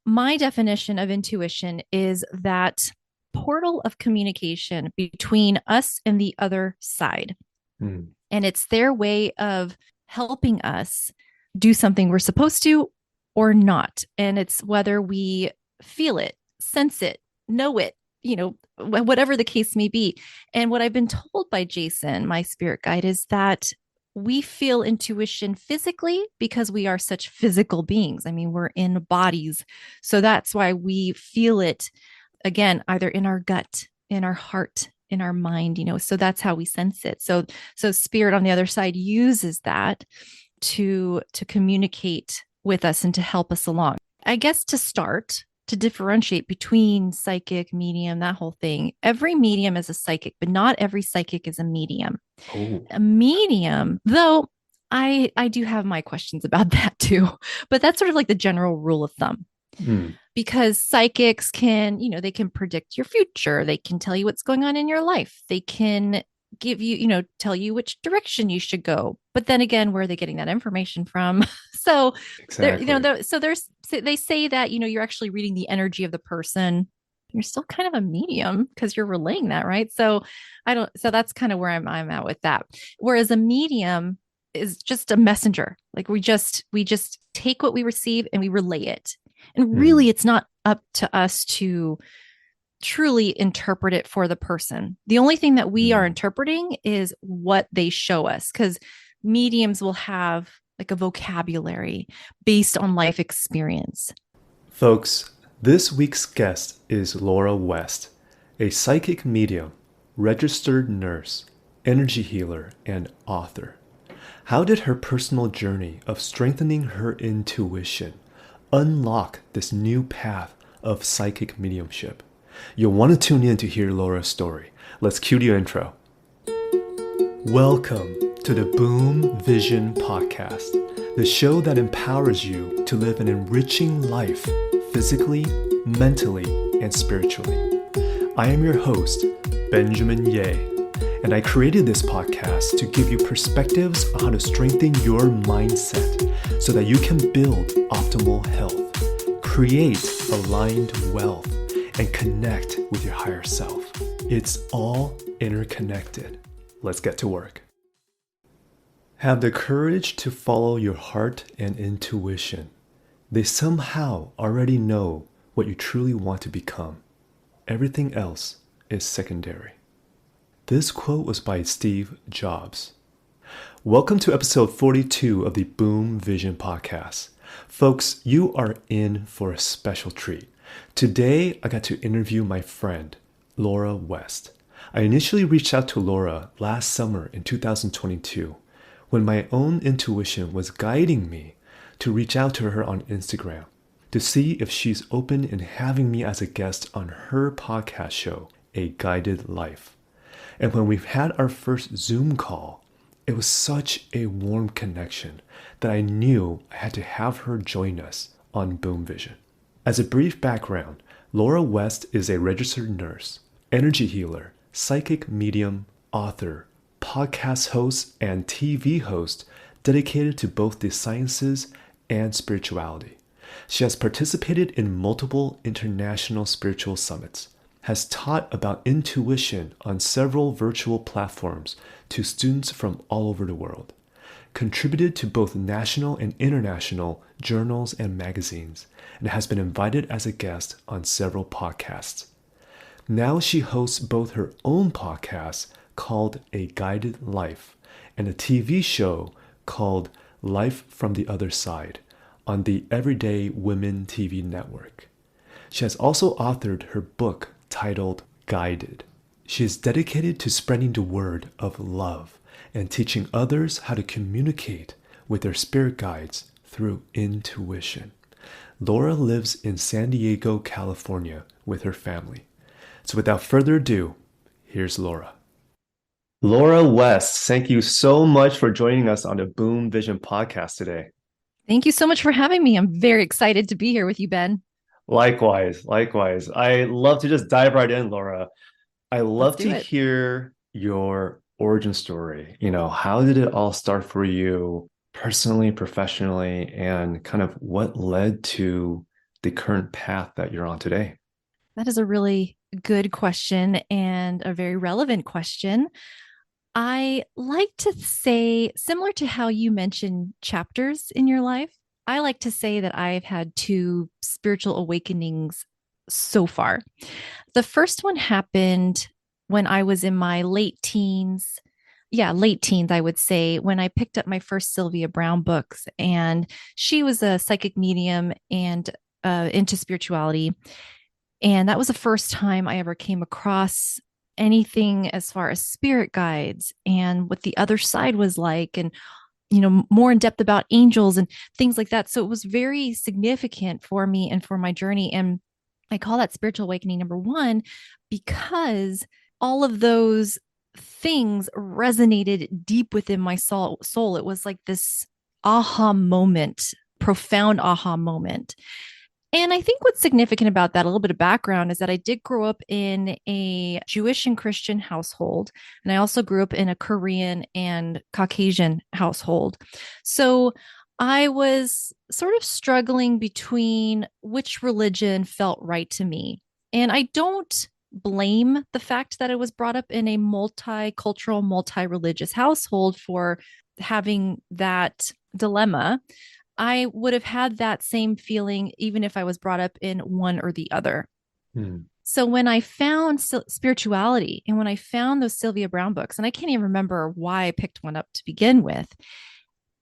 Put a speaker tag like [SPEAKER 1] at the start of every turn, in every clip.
[SPEAKER 1] My definition of intuition is that portal of communication between us and the other side.
[SPEAKER 2] Mm,
[SPEAKER 1] And it's their way of helping us do something we're supposed to or not. And it's whether we feel it, sense it, know it, whatever the case may be. And what I've been told by Jason, my spirit guide, is that we feel intuition physically because we are such physical beings. I mean, we're in bodies. So that's why we feel it again, either in our gut, in our heart, in our mind, so that's how we sense it. So spirit on the other side uses that to communicate with us and to help us along. I guess to start to differentiate between psychic, medium, that whole thing. Every medium is a psychic, but not every psychic is a medium.
[SPEAKER 2] oh,
[SPEAKER 1] A medium, though I do have my questions about that too, but that's sort of like the general rule of thumb
[SPEAKER 2] mm,
[SPEAKER 1] because psychics can, they can predict your future. They can tell you what's going on in your life. They can give you, tell you which direction you should go. But then again, where are they getting that information from? So there,
[SPEAKER 2] exactly.
[SPEAKER 1] so there's, they say that, you're actually reading the energy of the person. You're still kind of a medium because you're relaying that, right? So so that's kind of where I'm at with that. Whereas a medium is just a messenger. Like we just take what we receive and we relay it. And
[SPEAKER 2] Mm,
[SPEAKER 1] really, it's not up to us to truly interpret it for the person. The only thing that we are
[SPEAKER 2] mm.
[SPEAKER 1] interpreting is what they show us, because mediums will have like a vocabulary based on life experience.
[SPEAKER 2] Folks, this week's guest is Laura West, a psychic medium, registered nurse, energy healer, and author. How did her personal journey of strengthening her intuition unlock this new path of psychic mediumship? You'll want to tune in to hear Laura's story. Let's cue the intro. Welcome to the Boom Vision Podcast, the show that empowers you to live an enriching life physically, mentally, and spiritually. I am your host, Benjamin Ye, and I created this podcast to give you perspectives on how to strengthen your mindset so that you can build optimal health, create aligned wealth, and connect with your higher self. It's all interconnected. Let's get to work. Have the courage to follow your heart and intuition. They somehow already know what you truly want to become. Everything else is secondary. This quote was by Steve Jobs. Welcome to episode 42 of the Boom Vision Podcast. Folks, you are in for a special treat. Today, I got to interview my friend, Laura West. I initially reached out to Laura last summer in 2022 when my own intuition was guiding me to reach out to her on Instagram to see if she's open in having me as a guest on her podcast show, A Guided Life. And when we've had our first Zoom call, it was such a warm connection that I knew I had to have her join us on Boom Vision. As a brief background, Laura West is a registered nurse, energy healer, psychic medium, author, podcast host, and TV host dedicated to both the sciences and spirituality. She has participated in multiple international spiritual summits, has taught about intuition on several virtual platforms to students from all over the world, contributed to both national and international journals and magazines, and has been invited as a guest on several podcasts. Now she hosts both her own podcast called A Guided Life and a TV show called Life from the Other Side on the Everyday Women TV network. She has also authored her book titled Guided. She is dedicated to spreading the word of love and teaching others how to communicate with their spirit guides through intuition. Laura lives in San Diego, California with her family. So without further ado, here's Laura. Laura West, thank you so much for joining us on the Boom Vision podcast today.
[SPEAKER 1] Thank you so much for having me. I'm very excited to be here with you, Ben.
[SPEAKER 2] Likewise, likewise. I love to just dive right in, Laura. I
[SPEAKER 1] Let's
[SPEAKER 2] love
[SPEAKER 1] do
[SPEAKER 2] to
[SPEAKER 1] it.
[SPEAKER 2] hear your origin story. How did it all start for you personally, professionally, and kind of what led to the current path that you're on today?
[SPEAKER 1] That is a really good question and a very relevant question. I like to say, similar to how you mentioned chapters in your life, I like to say that I've had two spiritual awakenings so far. The first one happened when I was in my late teens. Yeah, late teens, I would say, when I picked up my first Sylvia Browne books. And she was a psychic medium and into spirituality. And that was the first time I ever came across anything as far as spirit guides and what the other side was like, and more in depth about angels and things like that. So it was very significant for me and for my journey. And I call that spiritual awakening number one because all of those things resonated deep within my soul. It was like this aha moment, profound aha moment. And I think what's significant about that, a little bit of background, is that I did grow up in a Jewish and Christian household. And I also grew up in a Korean and Caucasian household. So I was sort of struggling between which religion felt right to me. And I don't blame the fact that I was brought up in a multicultural, multi religious household for having that dilemma. I would have had that same feeling even if I was brought up in one or the other.
[SPEAKER 2] Hmm.
[SPEAKER 1] So when I found spirituality and when I found those Sylvia Browne books, and I can't even remember why I picked one up to begin with,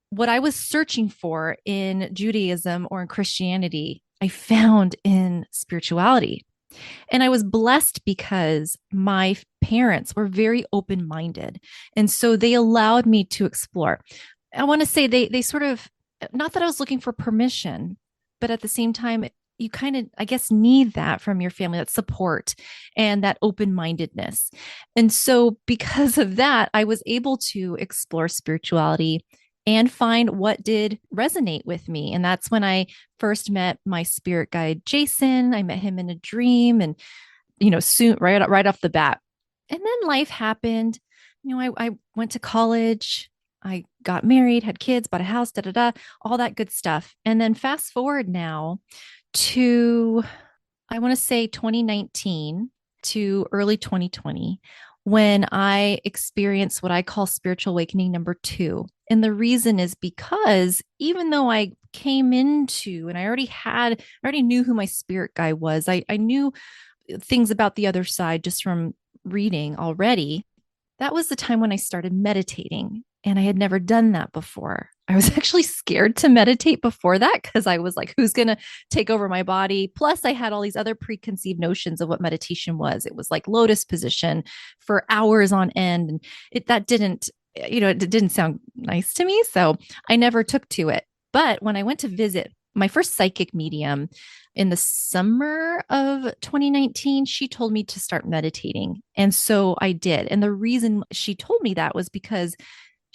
[SPEAKER 1] what I was searching for in Judaism or in Christianity, I found in spirituality. And I was blessed because my parents were very open minded. And so they allowed me to explore. I want to say they sort of, not that I was looking for permission, but at the same time, you kind of, I guess, need that from your family, that support and that open mindedness. And so, because of that, I was able to explore spirituality and find what did resonate with me. And that's when I first met my spirit guide, Jason. I met him in a dream and, soon, right off the bat. And then life happened. I went to college. I got married, had kids, bought a house, da da da, all that good stuff. And then fast forward now to, I want to say 2019 to early 2020, when I experienced what I call spiritual awakening number two. And the reason is because even though I came into and I already knew who my spirit guy was, I knew things about the other side just from reading already. That was the time when I started meditating. And I had never done that before. I was actually scared to meditate before that because I was like, who's going to take over my body? Plus, I had all these other preconceived notions of what meditation was. It was like lotus position for hours on end. And that didn't, it didn't sound nice to me. So I never took to it. But when I went to visit my first psychic medium in the summer of 2019, she told me to start meditating. And so I did. And the reason she told me that was because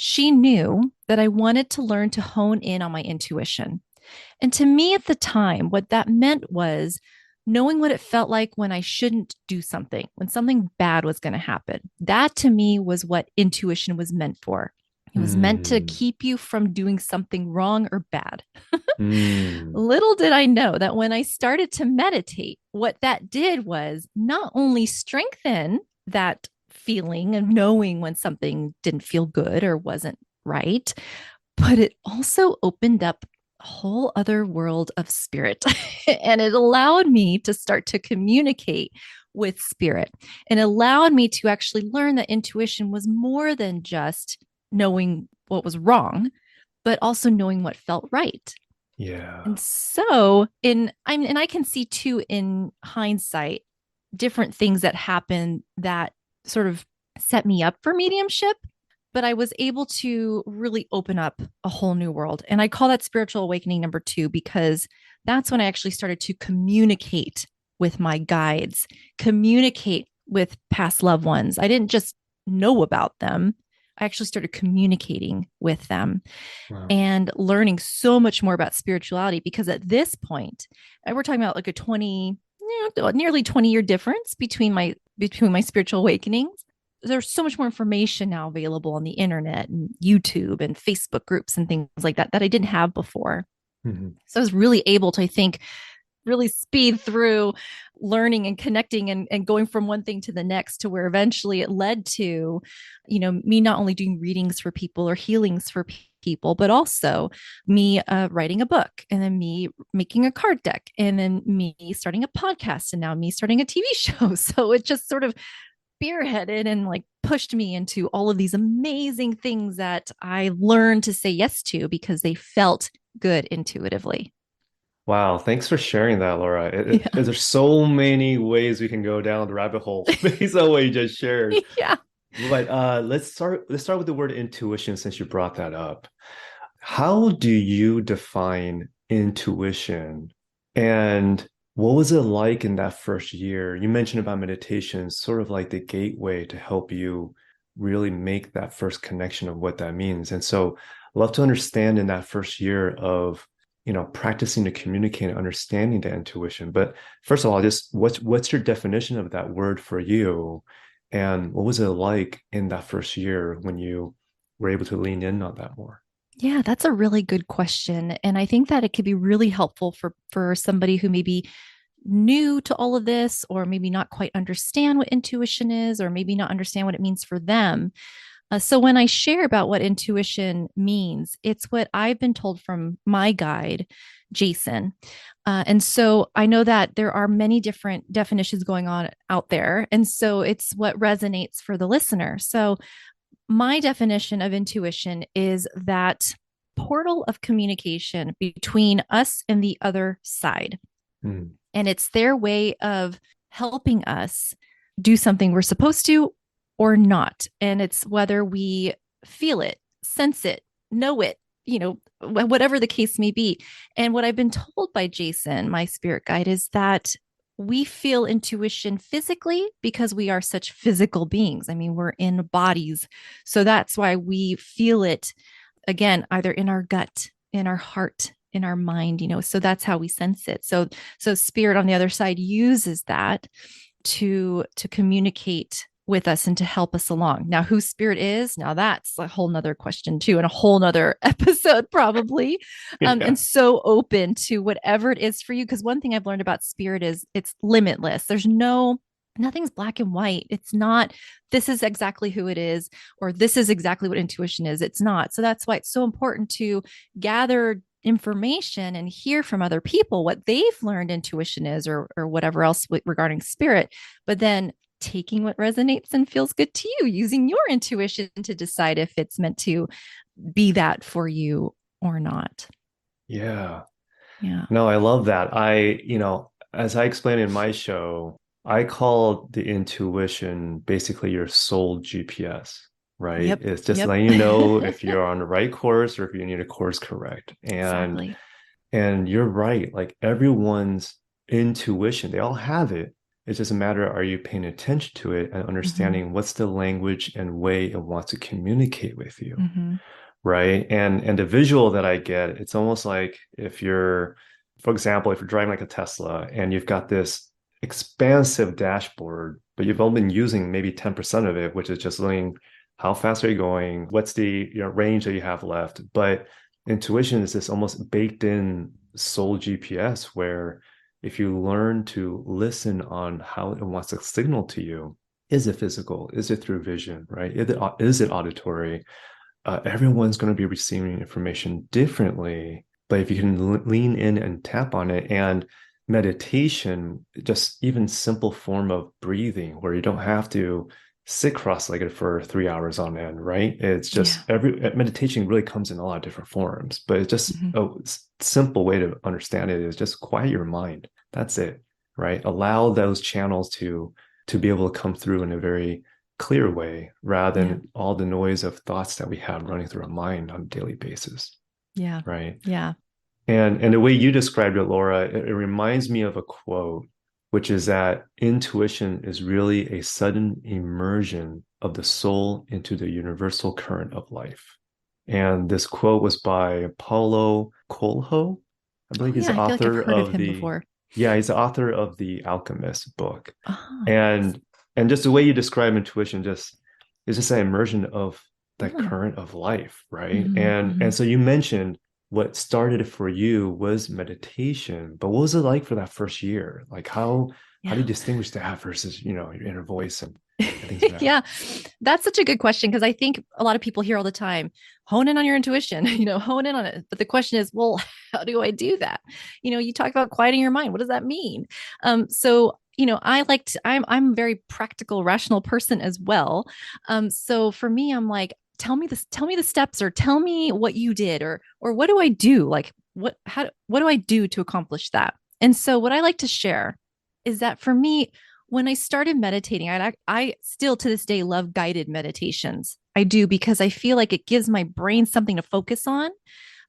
[SPEAKER 1] she knew that I wanted to learn to hone in on my intuition. And to me at the time, what that meant was knowing what it felt like when I shouldn't do something, when something bad was going to happen. That to me was what intuition was meant for. It was meant to
[SPEAKER 2] Hmm.
[SPEAKER 1] keep you from doing something wrong or bad.
[SPEAKER 2] Hmm.
[SPEAKER 1] Little did I know that when I started to meditate, what that did was not only strengthen that feeling of knowing when something didn't feel good or wasn't right, but it also opened up a whole other world of spirit. And it allowed me to start to communicate with spirit and allowed me to actually learn that intuition was more than just knowing what was wrong, but also knowing what felt right.
[SPEAKER 2] Yeah.
[SPEAKER 1] And so and I can see too in hindsight different things that happened that sort of set me up for mediumship, but I was able to really open up a whole new world. And I call that spiritual awakening number two because that's when I actually started to communicate with my guides, communicate with past loved ones. I didn't just know about them. I actually started communicating with them
[SPEAKER 2] Wow.
[SPEAKER 1] and learning so much more about spirituality because at this point, we're talking about like a 20, nearly 20-year difference between my spiritual awakenings. There's so much more information now available on the internet and YouTube and Facebook groups and things like that I didn't have before.
[SPEAKER 2] Mhm.
[SPEAKER 1] So I was really able to, I think, really speed through learning and connecting and going from one thing to the next, to where eventually it led to, me not only doing readings for people or healings for people, but also me writing a book, and then me making a card deck, and then me starting a podcast, and now me starting a TV show. So it just sort of spearheaded and like pushed me into all of these amazing things that I learned to say yes to because they felt good intuitively.
[SPEAKER 2] Wow, thanks for sharing that, Laura.
[SPEAKER 1] Yeah.
[SPEAKER 2] There's so many ways we can go down the rabbit hole based on what you just shared.
[SPEAKER 1] Yeah.
[SPEAKER 2] But let's start with the word intuition since you brought that up. How do you define intuition? And what was it like in that first year? You mentioned about meditation, sort of like the gateway to help you really make that first connection of what that means. And so I'd love to understand in that first year of, practicing to communicate and understanding the intuition. But first of all, just what's your definition of that word for you? And what was it like in that first year when you were able to lean in on that more?
[SPEAKER 1] Yeah, that's a really good question. And I think that it could be really helpful for somebody who may be new to all of this, or maybe not quite understand what intuition is, or maybe not understand what it means for them. So when I share about what intuition means, it's what I've been told from my guide, Jason. And so I know that there are many different definitions going on out there. And so it's what resonates for the listener. So my definition of intuition is that portal of communication between us and the other side.
[SPEAKER 2] Hmm.
[SPEAKER 1] And it's their way of helping us do something we're supposed to or not. And it's whether we feel it, sense it, know it, whatever the case may be. And what I've been told by Jason, my spirit guide, is that we feel intuition physically because we are such physical beings. I mean, we're in bodies. So that's why we feel it, again, either in our gut, in our heart, in our mind, so that's how we sense it. So spirit on the other side uses that to communicate with us and to help us along. Now, who spirit is, now that's a whole nother question too, and a whole nother episode probably.
[SPEAKER 2] Yeah.
[SPEAKER 1] And so open to whatever it is for you. Because one thing I've learned about spirit is it's limitless. Nothing's black and white. It's not, this is exactly who it is, or this is exactly what intuition is. It's not. So that's why it's so important to gather information and hear from other people what they've learned intuition is, or whatever else regarding spirit, but then taking what resonates and feels good to you, using your intuition to decide if it's meant to be that for you or not.
[SPEAKER 2] Yeah.
[SPEAKER 1] Yeah.
[SPEAKER 2] No, I love that. As I explained in my show, I call the intuition basically your soul GPS, right?
[SPEAKER 1] Yep.
[SPEAKER 2] It's just
[SPEAKER 1] Yep.
[SPEAKER 2] letting you know if you're on the right course or if you need a course correct. And
[SPEAKER 1] Exactly.
[SPEAKER 2] and you're right, like everyone's intuition, they all have it. It's just a matter, are you paying attention to it and
[SPEAKER 1] Mm-hmm.
[SPEAKER 2] understanding what's the language and way it wants to communicate with you?
[SPEAKER 1] Mm-hmm.
[SPEAKER 2] Right. And the visual that I get, it's almost like if you're, for example, if you're driving like a Tesla and you've got this expansive dashboard, but you've only been using maybe 10% of it, which is just learning how fast are you going, what's the range that you have left. But intuition is this almost baked in soul GPS where if you learn to listen on how it wants to signal to you, is it physical? Is it through vision, right? Is it auditory? Everyone's going to be receiving information differently. But if you can lean in and tap on it, and meditation, just even simple form of breathing where you don't have to sit cross-legged for 3 hours on end, right? It's
[SPEAKER 1] Yeah.
[SPEAKER 2] just every meditation really comes in a lot of different forms, but it's just
[SPEAKER 1] Mm-hmm.
[SPEAKER 2] a simple way to understand it is just quiet your mind. That's it, right? Allow those channels to be able to come through in a very clear way rather
[SPEAKER 1] Yeah.
[SPEAKER 2] than all the noise of thoughts that we have running through our mind on a daily basis,
[SPEAKER 1] Yeah.
[SPEAKER 2] right?
[SPEAKER 1] Yeah.
[SPEAKER 2] And the way you described it, Laura, it reminds me of a quote, which is that intuition is really a sudden immersion of the soul into the universal current of life. And this quote was by Paulo Coelho. I
[SPEAKER 1] Oh
[SPEAKER 2] believe he's
[SPEAKER 1] yeah.
[SPEAKER 2] the
[SPEAKER 1] I feel like I've
[SPEAKER 2] author
[SPEAKER 1] heard of
[SPEAKER 2] of
[SPEAKER 1] him
[SPEAKER 2] the,
[SPEAKER 1] before.
[SPEAKER 2] yeah, he's the author of the Alchemist book.
[SPEAKER 1] Oh, nice.
[SPEAKER 2] And just the way you describe intuition just is just an immersion of the
[SPEAKER 1] Mm.
[SPEAKER 2] current of life, right?
[SPEAKER 1] Mm-hmm.
[SPEAKER 2] And
[SPEAKER 1] Mm-hmm.
[SPEAKER 2] so you mentioned what started for you was meditation. But what was it like for that first year? Like how do
[SPEAKER 1] Yeah.
[SPEAKER 2] you distinguish that versus, your inner voice and things like that?
[SPEAKER 1] Yeah, that's such a good question because I think a lot of people hear all the time, hone in on your intuition, hone in on it. But the question is, well, how do I do that? You talk about quieting your mind. What does that mean? So, I'm a very practical, rational person as well. So for me, I'm like, tell me the steps, or tell me what you did, or what do I do? Like, what do I do to accomplish that? And so what I like to share is that for me, when I started meditating, I still to this day love guided meditations. I do because I feel like it gives my brain something to focus on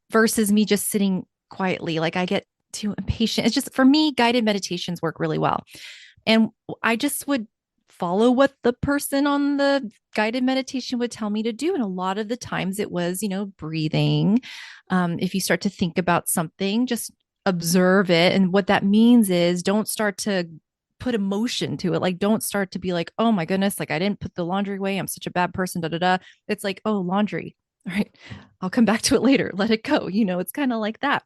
[SPEAKER 1] versus me just sitting quietly. Like I get too impatient. It's just for me, guided meditations work really well. And I just would follow what the person on the guided meditation would tell me to do. And a lot of the times it was, breathing. If you start to think about something, just observe it. And what that means is don't start to put emotion to it. Like, don't start to be like, oh my goodness, like I didn't put the laundry away. I'm such a bad person. Da da da. It's like, oh, laundry. All right. I'll come back to it later. Let it go. It's kind of like that.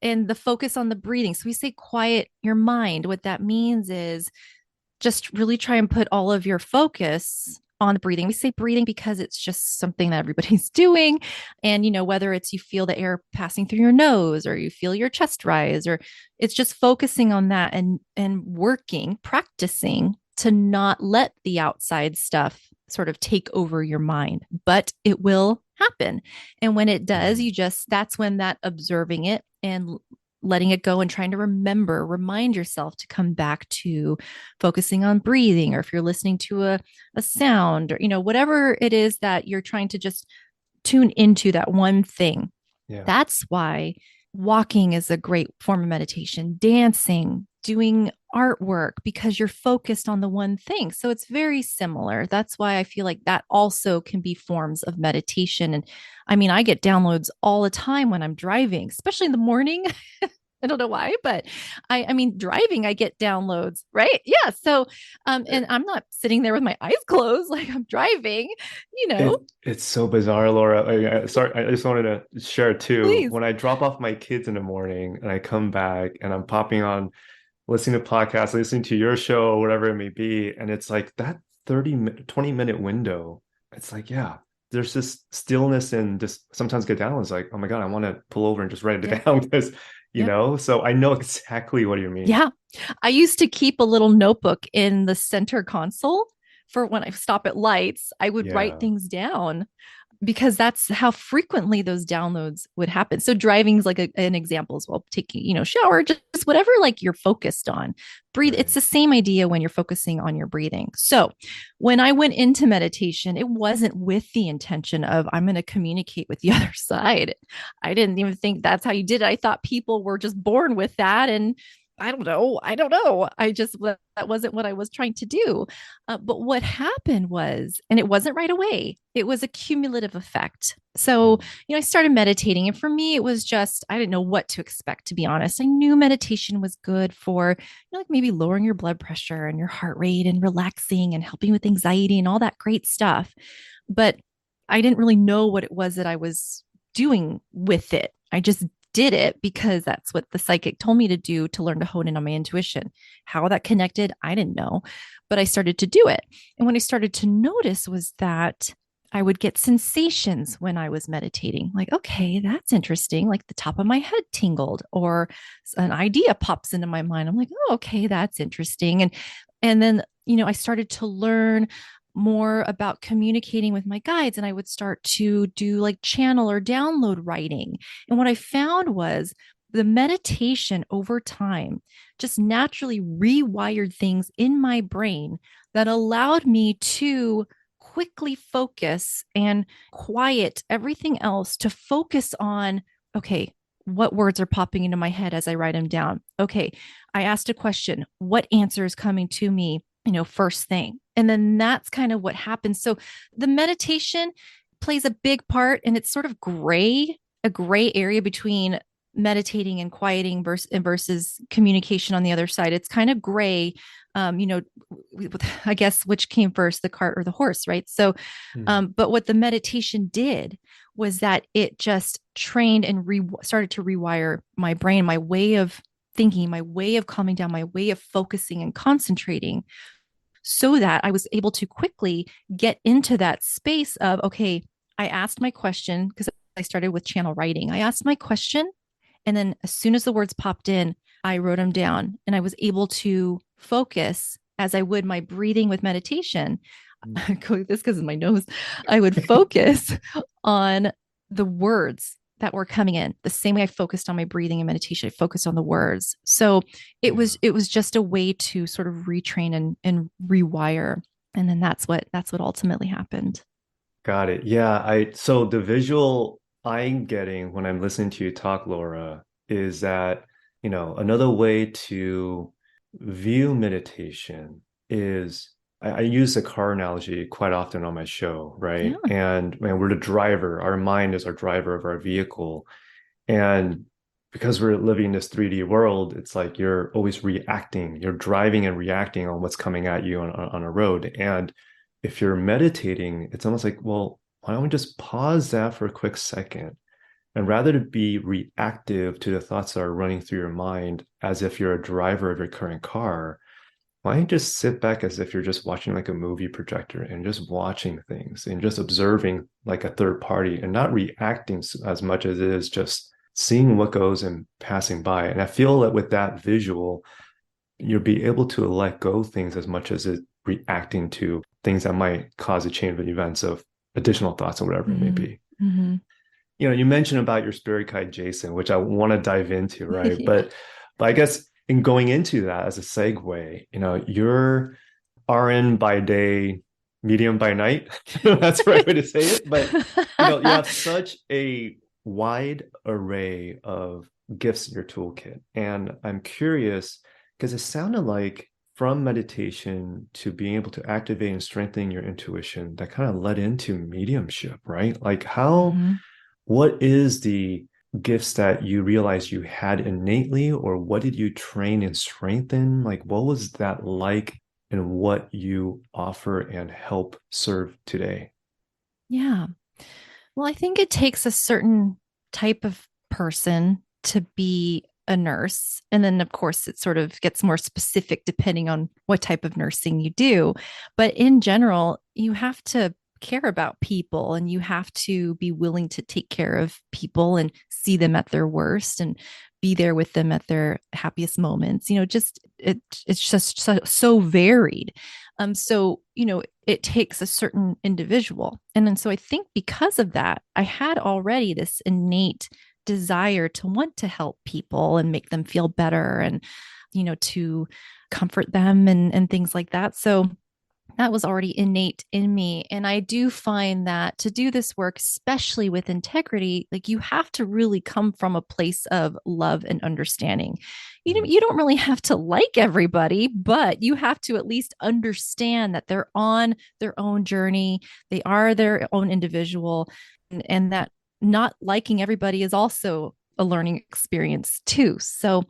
[SPEAKER 1] And the focus on the breathing. So we say quiet your mind. What that means is just really try and put all of your focus on the breathing. We say breathing because it's just something that everybody's doing. And, whether it's you feel the air passing through your nose or you feel your chest rise, or it's just focusing on that and working, practicing to not let the outside stuff sort of take over your mind, but it will happen. And when it does,
[SPEAKER 2] Mm.
[SPEAKER 1] that's when that observing it and letting it go and trying to remind yourself to come back to focusing on breathing, or if you're listening to a sound, or whatever it is that you're trying to just tune into, that one thing.
[SPEAKER 2] Yeah.
[SPEAKER 1] That's why walking is a great form of meditation, dancing, doing artwork, because you're focused on the one thing. So it's very similar. That's why I feel like that also can be forms of meditation. And I mean, I get downloads all the time when I'm driving, especially in the morning. I don't know why, but I mean, driving, I get downloads, right? Yeah. So, and I'm not sitting there with my eyes closed, like I'm driving, you know,
[SPEAKER 2] It's so bizarre, Laura. Sorry, I just wanted to share too.
[SPEAKER 1] please.
[SPEAKER 2] When I drop off my kids in the morning and I come back and I'm popping on, listening to podcasts, listening to your show or whatever it may be, and it's like that 20-minute window. It's like, yeah, there's this stillness and just sometimes get down. It's like, oh my God, I want to pull over and just write
[SPEAKER 1] Yeah.
[SPEAKER 2] it down because,
[SPEAKER 1] Yep.
[SPEAKER 2] so I know exactly what you mean.
[SPEAKER 1] Yeah. I used to keep a little notebook in the center console for when I stop at lights. I would write
[SPEAKER 2] Yeah.
[SPEAKER 1] things down because that's how frequently those downloads would happen. So driving is like an example as well. Taking, shower, just whatever like you're focused on. Breathe. It's
[SPEAKER 2] Right.
[SPEAKER 1] the same idea when you're focusing on your breathing. So when I went into meditation, it wasn't with the intention of I'm going to communicate with the other side. I didn't even think that's how you did it. I thought people were just born with that, and I don't know. I don't know. That wasn't what I was trying to do. But what happened was, and it wasn't right away, it was a cumulative effect. So,
[SPEAKER 2] Mm.
[SPEAKER 1] I started meditating. And for me, it was just, I didn't know what to expect, to be honest. I knew meditation was good for, like maybe lowering your blood pressure and your heart rate and relaxing and helping with anxiety and all that great stuff. But I didn't really know what it was that I was doing with it. I just did it because that's what the psychic told me to do, to learn to hone in on my intuition. How that connected, I didn't know, but I started to do it. And when I started to notice was that I would get sensations when I was meditating. Like, okay, that's interesting. Like the top of my head tingled, or an idea pops into my mind. I'm like, oh, okay, that's interesting. And then, I started to learn more about communicating with my guides, and I would start to do like channel or download writing. And what I found was the meditation over time just naturally rewired things in my brain that allowed me to quickly focus and quiet everything else to focus on, okay, what words are popping into my head as I write them down? Okay, I asked a question. What answer is coming to me, first thing? And then that's kind of what happens. So the meditation plays a big part, and it's sort of a gray area between meditating and quieting versus communication on the other side. It's kind of gray. I guess which came first, the cart or the horse, right? So,
[SPEAKER 2] Mm.
[SPEAKER 1] but what the meditation did was that it just trained and started to rewire my brain, my way of thinking, my way of calming down, my way of focusing and concentrating, so that I was able to quickly get into that space of, okay, I asked my question because I started with channel writing. I asked my question. And then as soon as the words popped in, I wrote them down and I was able to focus as I would my breathing with meditation. I go like this because of my nose. I would focus on the words that were coming in the same way I focused on my breathing and meditation. I focused on the words. So
[SPEAKER 2] Yeah.
[SPEAKER 1] it was just a way to sort of retrain and rewire. And then that's what ultimately happened.
[SPEAKER 2] Got it. Yeah, so the visual I'm getting when I'm listening to you talk, Laura, is that, another way to view meditation is I use the car analogy quite often on my show, right?
[SPEAKER 1] Yeah.
[SPEAKER 2] And man, we're the driver. Our mind is our driver of our vehicle. And because we're living this 3D world, it's like you're always reacting. You're driving and reacting on what's coming at you on a road. And if you're meditating, it's almost like, well, why don't we just pause that for a quick second? And rather to be reactive to the thoughts that are running through your mind as if you're a driver of your current car, why don't you just sit back as if you're just watching like a movie projector and just watching things and just observing like a third party and not reacting as much as it is just seeing what goes and passing by. And I feel that with that visual, you'll be able to let go things as much as it reacting to things that might cause a chain of events of additional thoughts or whatever it may
[SPEAKER 1] Mm-hmm.
[SPEAKER 2] be.
[SPEAKER 1] Mm-hmm.
[SPEAKER 2] You mentioned about your spirit guide, Jason, which I want to dive into, right?
[SPEAKER 1] Yeah.
[SPEAKER 2] But I guess in going into that as a segue, you're RN by day, medium by night. That's the right way to say it. But you have such a wide array of gifts in your toolkit. And I'm curious because it sounded like from meditation to being able to activate and strengthen your intuition that kind of led into mediumship, right? Like
[SPEAKER 1] Mm-hmm.
[SPEAKER 2] what is the gifts that you realized you had innately, or what did you train and strengthen? Like, what was that like, and what you offer and help serve today?
[SPEAKER 1] Yeah. Well, I think it takes a certain type of person to be a nurse. And then, of course, it sort of gets more specific depending on what type of nursing you do. But in general, you have to care about people and you have to be willing to take care of people and see them at their worst and be there with them at their happiest moments. It's just so varied. It takes a certain individual. And then so I think because of that, I had already this innate desire to want to help people and make them feel better and, to comfort them and things like that. So that was already innate in me. And I do find that to do this work, especially with integrity, like you have to really come from a place of love and understanding.
[SPEAKER 2] Mhm.
[SPEAKER 1] You don't really have to like everybody, but you have to at least understand that they're on their own journey. They are their own individual, and that not liking everybody is also a learning experience too. So,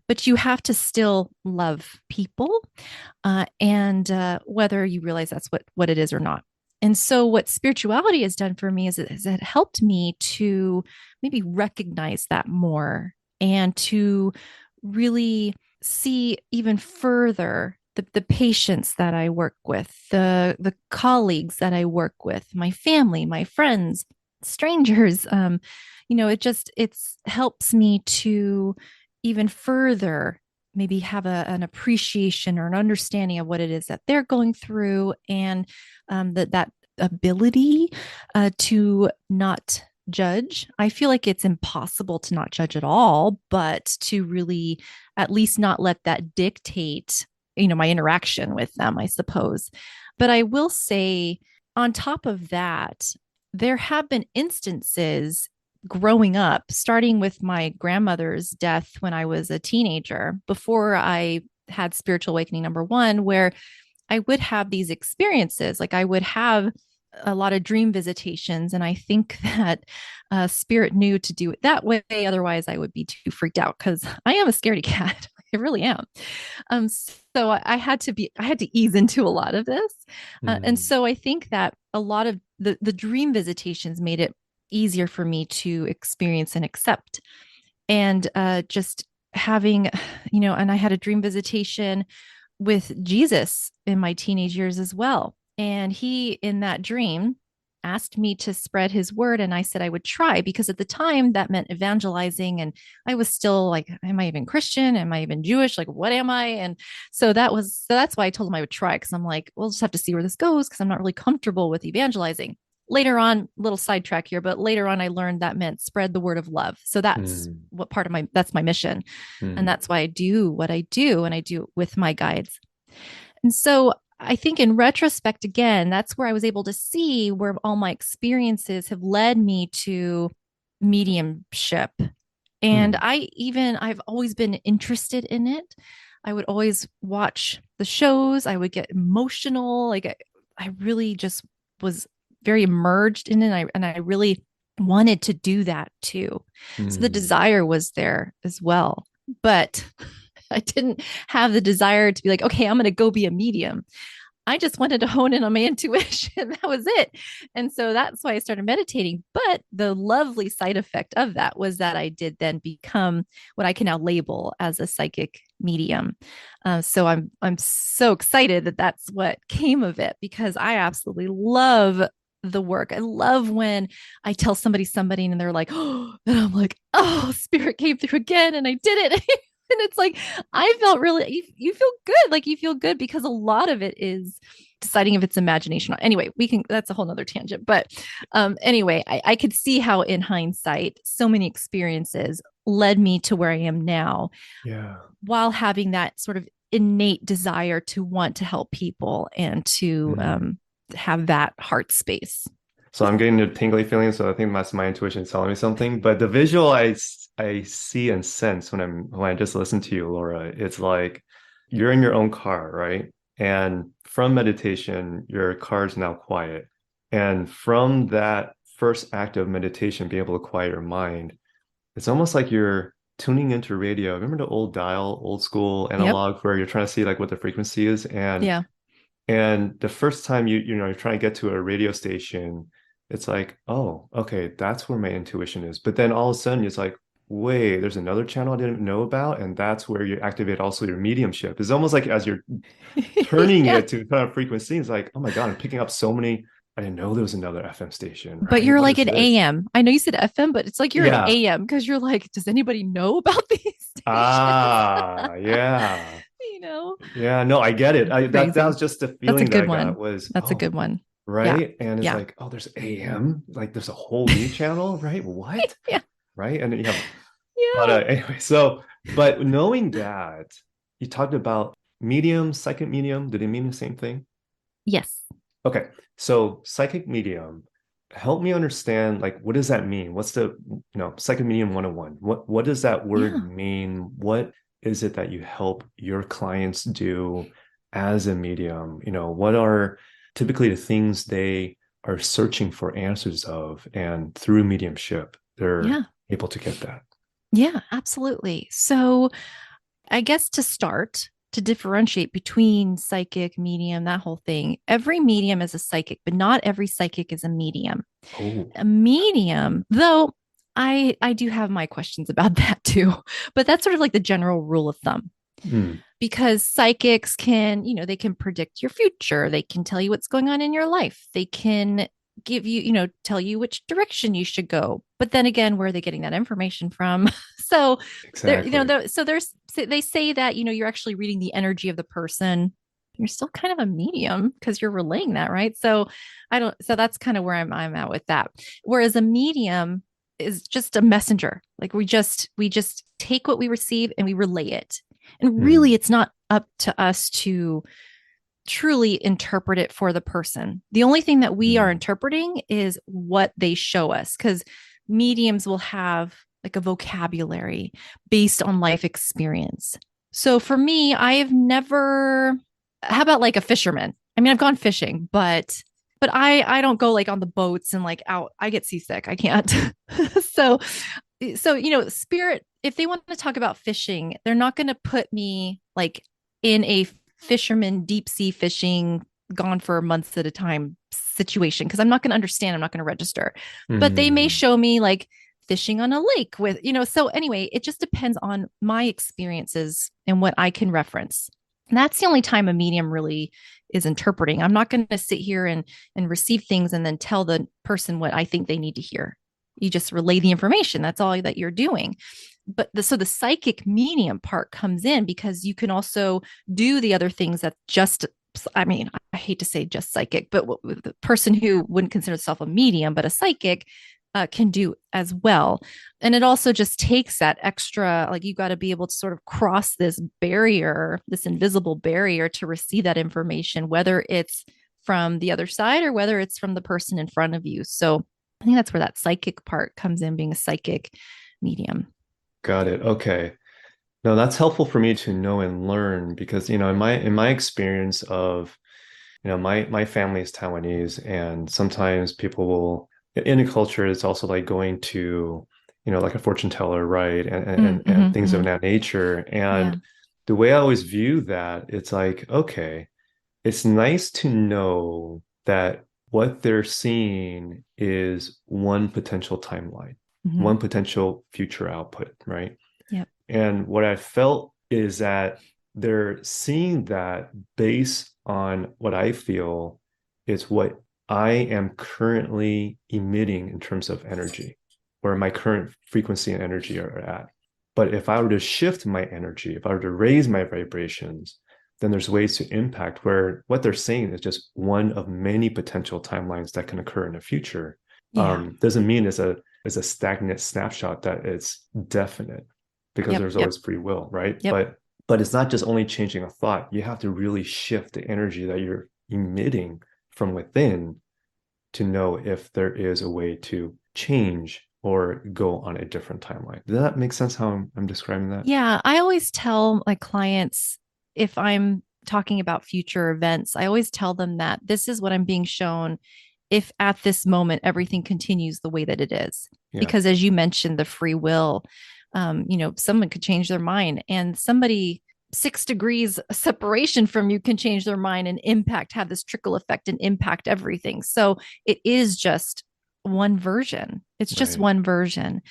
[SPEAKER 1] but you have to still love people, and whether you realize that's what it is or not. And so, what spirituality has done for me is it helped me to maybe recognize that more and to really see even further the patients that I work with, the colleagues that I work with, my family, my friends, strangers. It's helps me to even further maybe have an appreciation or an understanding of what it is that they're going through, and that ability to not judge. I feel like it's impossible to not judge at all, but to really at least not let that dictate, my interaction with them, I suppose. But I will say, on top of that, there have been instances growing up, starting with my grandmother's death when I was a teenager, before I had spiritual awakening number one, where I would have these experiences. Like I would have a lot of dream visitations. And I think that spirit knew to do it that way. Otherwise, I would be too freaked out because I am a scaredy cat. I really am. So I had to ease into a lot of this. And
[SPEAKER 2] Mm.
[SPEAKER 1] so I think that a lot of the dream visitations made it easier for me to experience and accept. And just having, and I had a dream visitation with Jesus in my teenage years as well. And he, in that dream, asked me to spread his word. And I said I would try, because at the time that meant evangelizing. And I was still like, am I even Christian? Am I even Jewish? Like, what am I? And so that's why I told him I would try, because I'm like, we'll just have to see where this goes, because I'm not really comfortable with evangelizing. Later on, little sidetrack here, but later on, I learned that meant spread the word of love. So that's
[SPEAKER 2] Mm,
[SPEAKER 1] that's my mission. And
[SPEAKER 2] mm,
[SPEAKER 1] that's why I do what I do, and I do it with my guides. And so I think in retrospect, again, that's where I was able to see where all my experiences have led me to mediumship. And
[SPEAKER 2] mm,
[SPEAKER 1] I've always been interested in it. I would always watch the shows. I would get emotional. I really just was very immersed in it. And I really wanted to do that too. So the
[SPEAKER 2] mm.
[SPEAKER 1] desire was there as well. But I didn't have the desire to be like, okay, I'm going to go be a medium. I just wanted to hone in on my intuition. That was it. And so that's why I started meditating. But the lovely side effect of that was that I did then become what I can now label as a psychic medium. So I'm so excited that that's what came of it, because I absolutely love the work. I love when I tell somebody, and they're like, oh, and I'm like, oh, spirit came through again, and I did it. And it's like, I felt really, you feel good. Like you feel good because a lot of it is deciding if it's imagination. Anyway, that's a whole nother tangent. But anyway, I could see how in hindsight, so many experiences led me to where I am now,
[SPEAKER 2] Yeah.
[SPEAKER 1] while having that sort of innate desire to want to help people and to
[SPEAKER 2] Mm.
[SPEAKER 1] have that heart space.
[SPEAKER 2] So I'm getting a tingly feeling. So I think that's my intuition telling me something. But the visual I see and sense when I just listen to you, Laura, it's like you're in your own car, right? And from meditation, your car is now quiet. And from that first act of meditation, being able to quiet your mind, it's almost like you're tuning into radio. Remember the old dial, old school
[SPEAKER 1] Yep.
[SPEAKER 2] analog, where you're trying to see like what the frequency is,
[SPEAKER 1] Yeah.
[SPEAKER 2] and the first time you're trying to get to a radio station, it's like, oh, okay, that's where my intuition is. But then all of a sudden it's like, wait, there's another channel I didn't know about, and that's where you activate also your mediumship. It's almost like as you're turning
[SPEAKER 1] Yeah.
[SPEAKER 2] it to kind of frequency, it's like, oh my God, I'm picking up so many. I didn't know there was another FM station,
[SPEAKER 1] But
[SPEAKER 2] right?
[SPEAKER 1] you're
[SPEAKER 2] What
[SPEAKER 1] like
[SPEAKER 2] is
[SPEAKER 1] an
[SPEAKER 2] this?
[SPEAKER 1] AM. I know you said FM, but it's like you're an
[SPEAKER 2] Yeah.
[SPEAKER 1] AM, because you're like, does anybody know about these stations?
[SPEAKER 2] Ah, yeah.
[SPEAKER 1] you know,
[SPEAKER 2] Yeah, no, I get it. That
[SPEAKER 1] crazy.
[SPEAKER 2] was just the
[SPEAKER 1] That's a
[SPEAKER 2] feeling that
[SPEAKER 1] good
[SPEAKER 2] I got
[SPEAKER 1] one.
[SPEAKER 2] was,
[SPEAKER 1] That's a
[SPEAKER 2] oh,
[SPEAKER 1] good one. Yeah.
[SPEAKER 2] right. And it's
[SPEAKER 1] Yeah.
[SPEAKER 2] like, oh, there's AM, like there's a whole new channel, right? What?
[SPEAKER 1] Yeah.
[SPEAKER 2] Right. And then you have, but
[SPEAKER 1] Yeah.
[SPEAKER 2] anyway, so, but knowing that you talked about medium, psychic medium, did it mean the same thing?
[SPEAKER 1] Yes.
[SPEAKER 2] Okay. So psychic medium, help me understand, like, what does that mean? What's the, psychic medium 101? What does that word
[SPEAKER 1] Yeah.
[SPEAKER 2] mean? What is it that you help your clients do as a medium? What are typically the things they are searching for answers of, and through mediumship, they're
[SPEAKER 1] Yeah.
[SPEAKER 2] able to get that.
[SPEAKER 1] Yeah. Absolutely. So I guess to start, to differentiate between psychic, medium, that whole thing, every medium is a psychic, but not every psychic is a medium.
[SPEAKER 2] Oh.
[SPEAKER 1] A medium, though I do have my questions about that too, but that's sort of like the general rule of thumb.
[SPEAKER 2] Mm,
[SPEAKER 1] Because psychics can, they can predict your future. They can tell you what's going on in your life. They can give you, tell you which direction you should go. But then again, where are they getting that information from? So there,
[SPEAKER 2] exactly.
[SPEAKER 1] so there's, they say that, you're actually reading the energy of the person. You're still kind of a medium because you're relaying that, right? So so that's kind of where I'm at with that. Whereas a medium is just a messenger. Like we just take what we receive and we relay it. And really,
[SPEAKER 2] Mm,
[SPEAKER 1] it's not up to us to truly interpret it for the person. The only thing that we are
[SPEAKER 2] mm,
[SPEAKER 1] interpreting is what they show us, because mediums will have like a vocabulary based on life experience. So for me, I have never, how about like a fisherman? I mean, I've gone fishing, but I don't go like on the boats and like out. I get seasick. I can't. so spirit, if they want to talk about fishing, they're not going to put me like in a fisherman deep sea fishing gone for months at a time situation because I'm not going to understand. I'm not going to register. But they may
[SPEAKER 2] Mm.
[SPEAKER 1] show me like fishing on a lake with, so anyway, it just depends on my experiences and what I can reference. And that's the only time a medium really is interpreting. I'm not going to sit here and receive things and then tell the person what I think they need to hear. You just relay the information. That's all that you're doing. But so the psychic medium part comes in because you can also do the other things that just, I mean, I hate to say just psychic, but the person who wouldn't consider themselves a medium, but a psychic can do as well. And it also just takes that extra, like you got to be able to sort of cross this barrier, this invisible barrier to receive that information, whether it's from the other side or whether it's from the person in front of you. So I think that's where that psychic part comes in, being a psychic medium.
[SPEAKER 2] Got it. Okay. No, that's helpful for me to know and learn because, in my experience of, my family is Taiwanese, and sometimes people will, in a culture, it's also like going to, like a fortune teller, right? And things of
[SPEAKER 1] Mm-hmm.
[SPEAKER 2] that nature.
[SPEAKER 1] Yeah.
[SPEAKER 2] And the way I always view that, it's like, okay, it's nice to know that what they're seeing is one potential timeline,
[SPEAKER 1] Mm-hmm.
[SPEAKER 2] one potential future output, right?
[SPEAKER 1] Yep.
[SPEAKER 2] And what I felt is that they're seeing that based on what I feel is what I am currently emitting in terms of energy, where my current frequency and energy are at. But if I were to shift my energy, if I were to raise my vibrations, then there's ways to impact where what they're saying is just one of many potential timelines that can occur in the future.
[SPEAKER 1] Yeah.
[SPEAKER 2] Doesn't mean it's a stagnant snapshot that it's definite because
[SPEAKER 1] Yep.
[SPEAKER 2] there's
[SPEAKER 1] Yep.
[SPEAKER 2] always free will, right?
[SPEAKER 1] Yep.
[SPEAKER 2] But it's not just only changing a thought. You have to really shift the energy that you're emitting from within to know if there is a way to change or go on a different timeline. Does that make sense how I'm describing that?
[SPEAKER 1] Yeah. I always tell my clients if I'm talking about future events, I always tell them that this is what I'm being shown if at this moment everything continues the way that it is.
[SPEAKER 2] Yeah,
[SPEAKER 1] Because as you mentioned, the free will, someone could change their mind and somebody 6 degrees separation from you can change their mind and have this trickle effect and impact everything. So it is just one version. It's just
[SPEAKER 2] right,
[SPEAKER 1] one version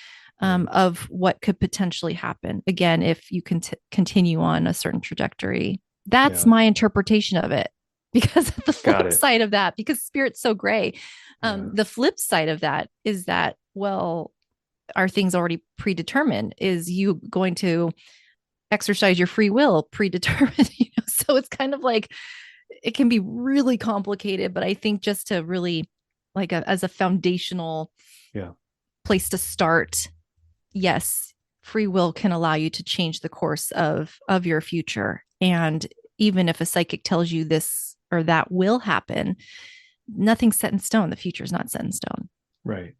[SPEAKER 2] right.
[SPEAKER 1] of what could potentially happen. Again, if you can continue on a certain trajectory, that's
[SPEAKER 2] Yeah,
[SPEAKER 1] my interpretation of it. Because the
[SPEAKER 2] got
[SPEAKER 1] flip
[SPEAKER 2] it.
[SPEAKER 1] side of that, because spirit's so gray,
[SPEAKER 2] Yeah,
[SPEAKER 1] the flip side of that is that, well, are things already predetermined? Is you going to exercise your free will predetermined? So it's kind of like it can be really complicated, but I think just to really like as a foundational
[SPEAKER 2] yeah,
[SPEAKER 1] place to start, yes, free will can allow you to change the course of your future. And even if a psychic tells you this or that will happen, nothing's set in stone. The future is not set in stone.
[SPEAKER 2] right.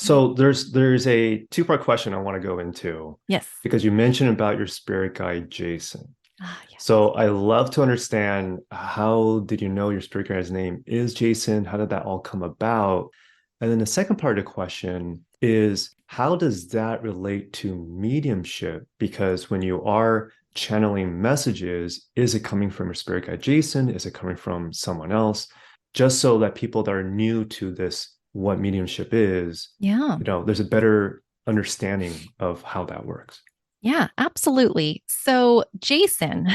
[SPEAKER 2] So there's a two-part question I want to go into
[SPEAKER 1] Yes.
[SPEAKER 2] because you mentioned about your spirit guide, Jason.
[SPEAKER 1] Ah, yes.
[SPEAKER 2] So I love to understand how did you know your spirit guide's name is Jason? How did that all come about? And then the second part of the question is how does that relate to mediumship? Because when you are channeling messages, is it coming from your spirit guide, Jason? Is it coming from someone else? Just so that people that are new to this, what mediumship is,
[SPEAKER 1] Yeah.
[SPEAKER 2] there's a better understanding of how that works.
[SPEAKER 1] Yeah, absolutely. So, Jason,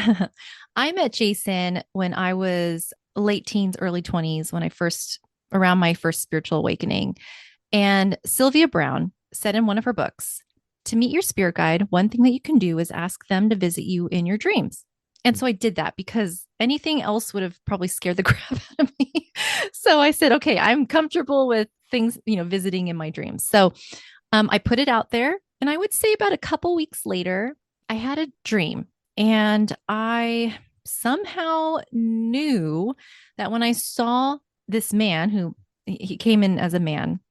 [SPEAKER 1] I met Jason when I was late teens, early 20s, around my first spiritual awakening. And Sylvia Brown said in one of her books, to meet your spirit guide, one thing that you can do is ask them to visit you in your dreams. And so I did that because anything else would have probably scared the crap out of me. So I said, okay, I'm comfortable with things, visiting in my dreams. So I put it out there. And I would say about a couple weeks later, I had a dream and I somehow knew that when I saw this man who he came in as a man,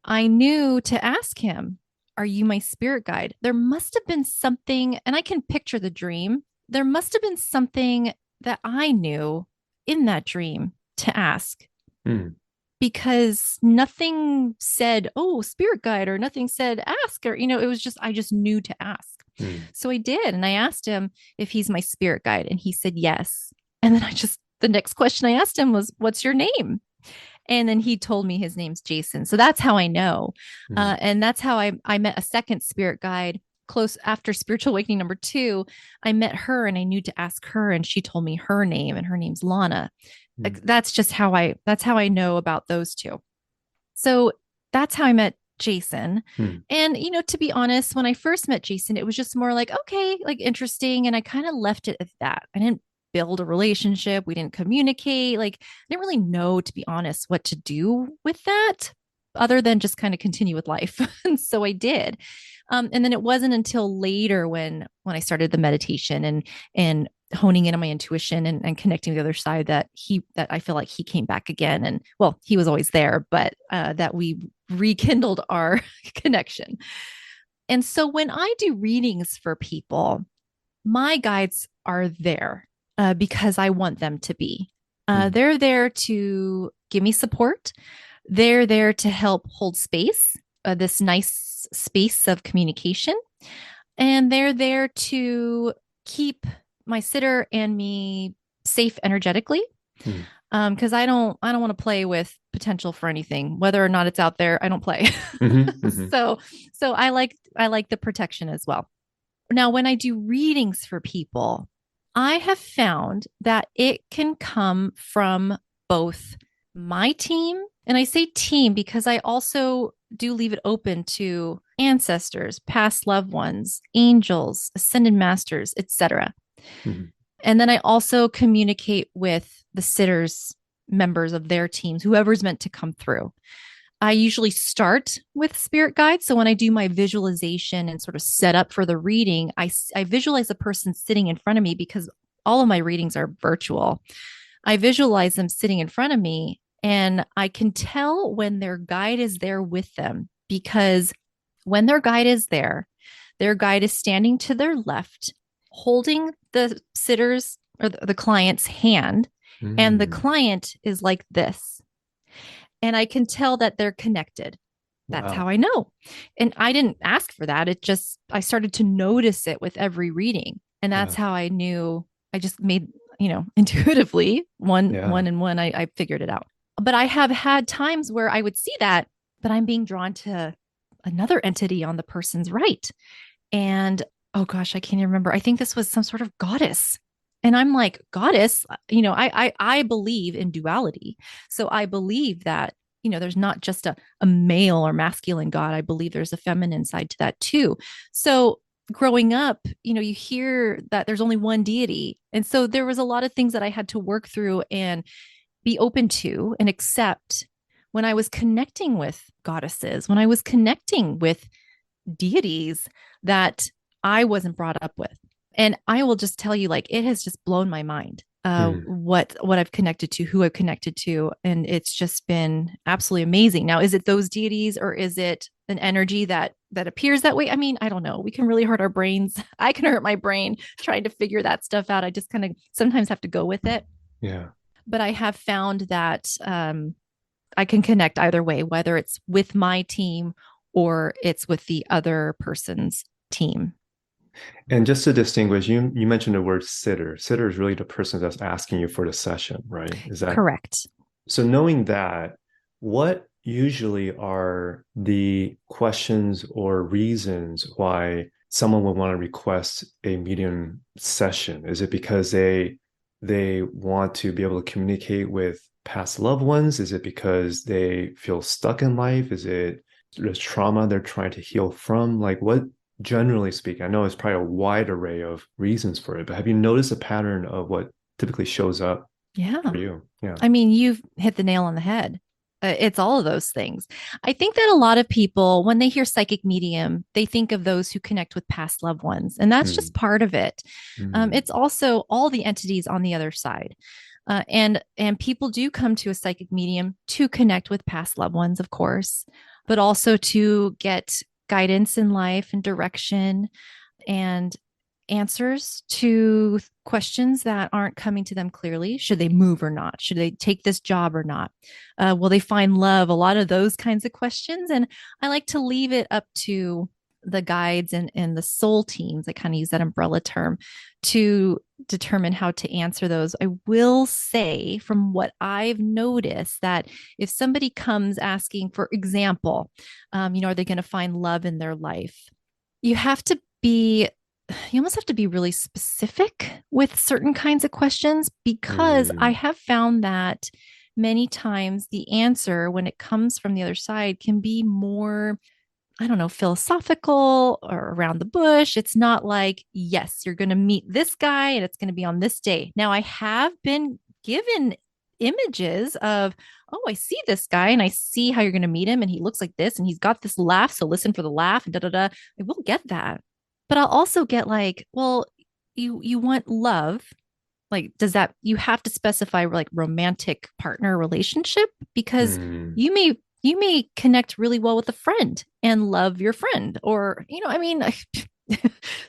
[SPEAKER 1] I knew to ask him, are you my spirit guide? There must have been something, and I can picture the dream. There must have been something that I knew in that dream to ask
[SPEAKER 2] Hmm.
[SPEAKER 1] because nothing said, oh, spirit guide, or nothing said, ask, or, it was just, I just knew to ask.
[SPEAKER 2] Hmm.
[SPEAKER 1] So I did. And I asked him if he's my spirit guide, and he said yes. And then I just the next question I asked him was, "What's your name?" And then he told me his name's Jason. So that's how I know.
[SPEAKER 2] Mm,
[SPEAKER 1] And that's how I met a second spirit guide close after spiritual awakening number two. I met her and I knew to ask her, and she told me her name, and her name's Lana.
[SPEAKER 2] mm,
[SPEAKER 1] That's how I know about those two. So that's how I met Jason.
[SPEAKER 2] mm,
[SPEAKER 1] And, to be honest, when I first met Jason, it was just more like, okay, like interesting. And I kind of left it at that. I didn't build a relationship. We didn't communicate. Like, I didn't really know, to be honest, what to do with that other than just kind of continue with life. And so I did. And then it wasn't until later when I started the meditation and honing in on my intuition and connecting with the other side that I feel like he came back again. And well, he was always there, but that we rekindled our connection. And so when I do readings for people, my guides are there because I want them to be.
[SPEAKER 2] mm,
[SPEAKER 1] They're there to give me support. They're there to help hold space, this nice space of communication. And they're there to keep my sitter and me safe energetically.
[SPEAKER 2] mm,
[SPEAKER 1] Because I don't want to play with potential for anything, whether or not it's out there. I don't play.
[SPEAKER 2] mhm, mhm,
[SPEAKER 1] so so I like the protection as well. Now, when I do readings for people, I have found that it can come from both my team, and I say team because I also do leave it open to ancestors, past loved ones, angels, ascended masters, etc.
[SPEAKER 2] mhm,
[SPEAKER 1] And then I also communicate with the sitters, members of their teams, whoever's meant to come through. I usually start with spirit guides. So when I do my visualization and sort of set up for the reading, I visualize the person sitting in front of me because all of my readings are virtual. I visualize them sitting in front of me, and I can tell when their guide is there with them because when their guide is standing to their left, holding the sitter's or the client's hand, and the
[SPEAKER 2] mm.
[SPEAKER 1] client is like this, and I can tell that they're connected. That's how
[SPEAKER 2] Wow.
[SPEAKER 1] I know. And I didn't ask for that. I started to notice it with every reading. And that's
[SPEAKER 2] Yeah.
[SPEAKER 1] how I knew. I just made, intuitively
[SPEAKER 2] Yeah.
[SPEAKER 1] one and one, I figured it out. But I have had times where I would see that, but I'm being drawn to another entity on the person's right. And oh gosh, I can't even remember. I think this was some sort of goddess. And I'm like, goddess, I believe in duality. So I believe that, there's not just a male or masculine God. I believe there's a feminine side to that too. So growing up, you hear that there's only one deity. And so there was a lot of things that I had to work through and be open to and accept when I was connecting with goddesses, when I was connecting with deities that I wasn't brought up with. And I will just tell you, like, it has just blown my mind
[SPEAKER 2] Mm.
[SPEAKER 1] what I've connected to, who I've connected to, and it's just been absolutely amazing. Now, is it those deities or is it an energy that appears that way? I mean, I don't know. We can really hurt our brains. I can hurt my brain trying to figure that stuff out. I just kind of sometimes have to go with it.
[SPEAKER 2] Yeah.
[SPEAKER 1] But I have found that I can connect either way, whether it's with my team or it's with the other person's team.
[SPEAKER 2] And just to distinguish, you mentioned the word sitter. Sitter is really the person that's asking you for the session, right? Is that
[SPEAKER 1] Correct.
[SPEAKER 2] so? Knowing that, what usually are the questions or reasons why someone would want to request a medium session? Is it because they want to be able to communicate with past loved ones? Is it because they feel stuck in life? Is it the trauma they're trying to heal from? Like, what, generally speaking, I know it's probably a wide array of reasons for it, but have you noticed a pattern of what typically shows up
[SPEAKER 1] Yeah.
[SPEAKER 2] for you? Yeah.
[SPEAKER 1] I mean, you've hit the nail on the head. It's all of those things. I think that a lot of people, when they hear psychic medium, they think of those who connect with past loved ones, and that's
[SPEAKER 2] Mm,
[SPEAKER 1] just part of it.
[SPEAKER 2] mm,
[SPEAKER 1] It's also all the entities on the other side, and people do come to a psychic medium to connect with past loved ones, of course, but also to get guidance in life and direction and answers to questions that aren't coming to them clearly. Should they move or not? Should they take this job or not? Will they find love? A lot of those kinds of questions. And I like to leave it up to the guides and the soul teams, I kind of use that umbrella term to determine how to answer those. I will say, from what I've noticed, that if somebody comes asking, for example, are they going to find love in their life? You have to be you almost have to be really specific with certain kinds of questions, because I
[SPEAKER 2] Mm,
[SPEAKER 1] have found that many times the answer, when it comes from the other side, can be more, I don't know, philosophical or around the bush. It's not like, yes, you're going to meet this guy and it's going to be on this day. Now, I have been given images of, oh, I see this guy and I see how you're going to meet him and he looks like this and he's got this laugh. So listen for the laugh and da da da. I will get that. But I'll also get like, well, you want love. Like, does that, you have to specify like romantic partner relationship, because
[SPEAKER 2] mm,
[SPEAKER 1] you may connect really well with a friend and love your friend, or I mean,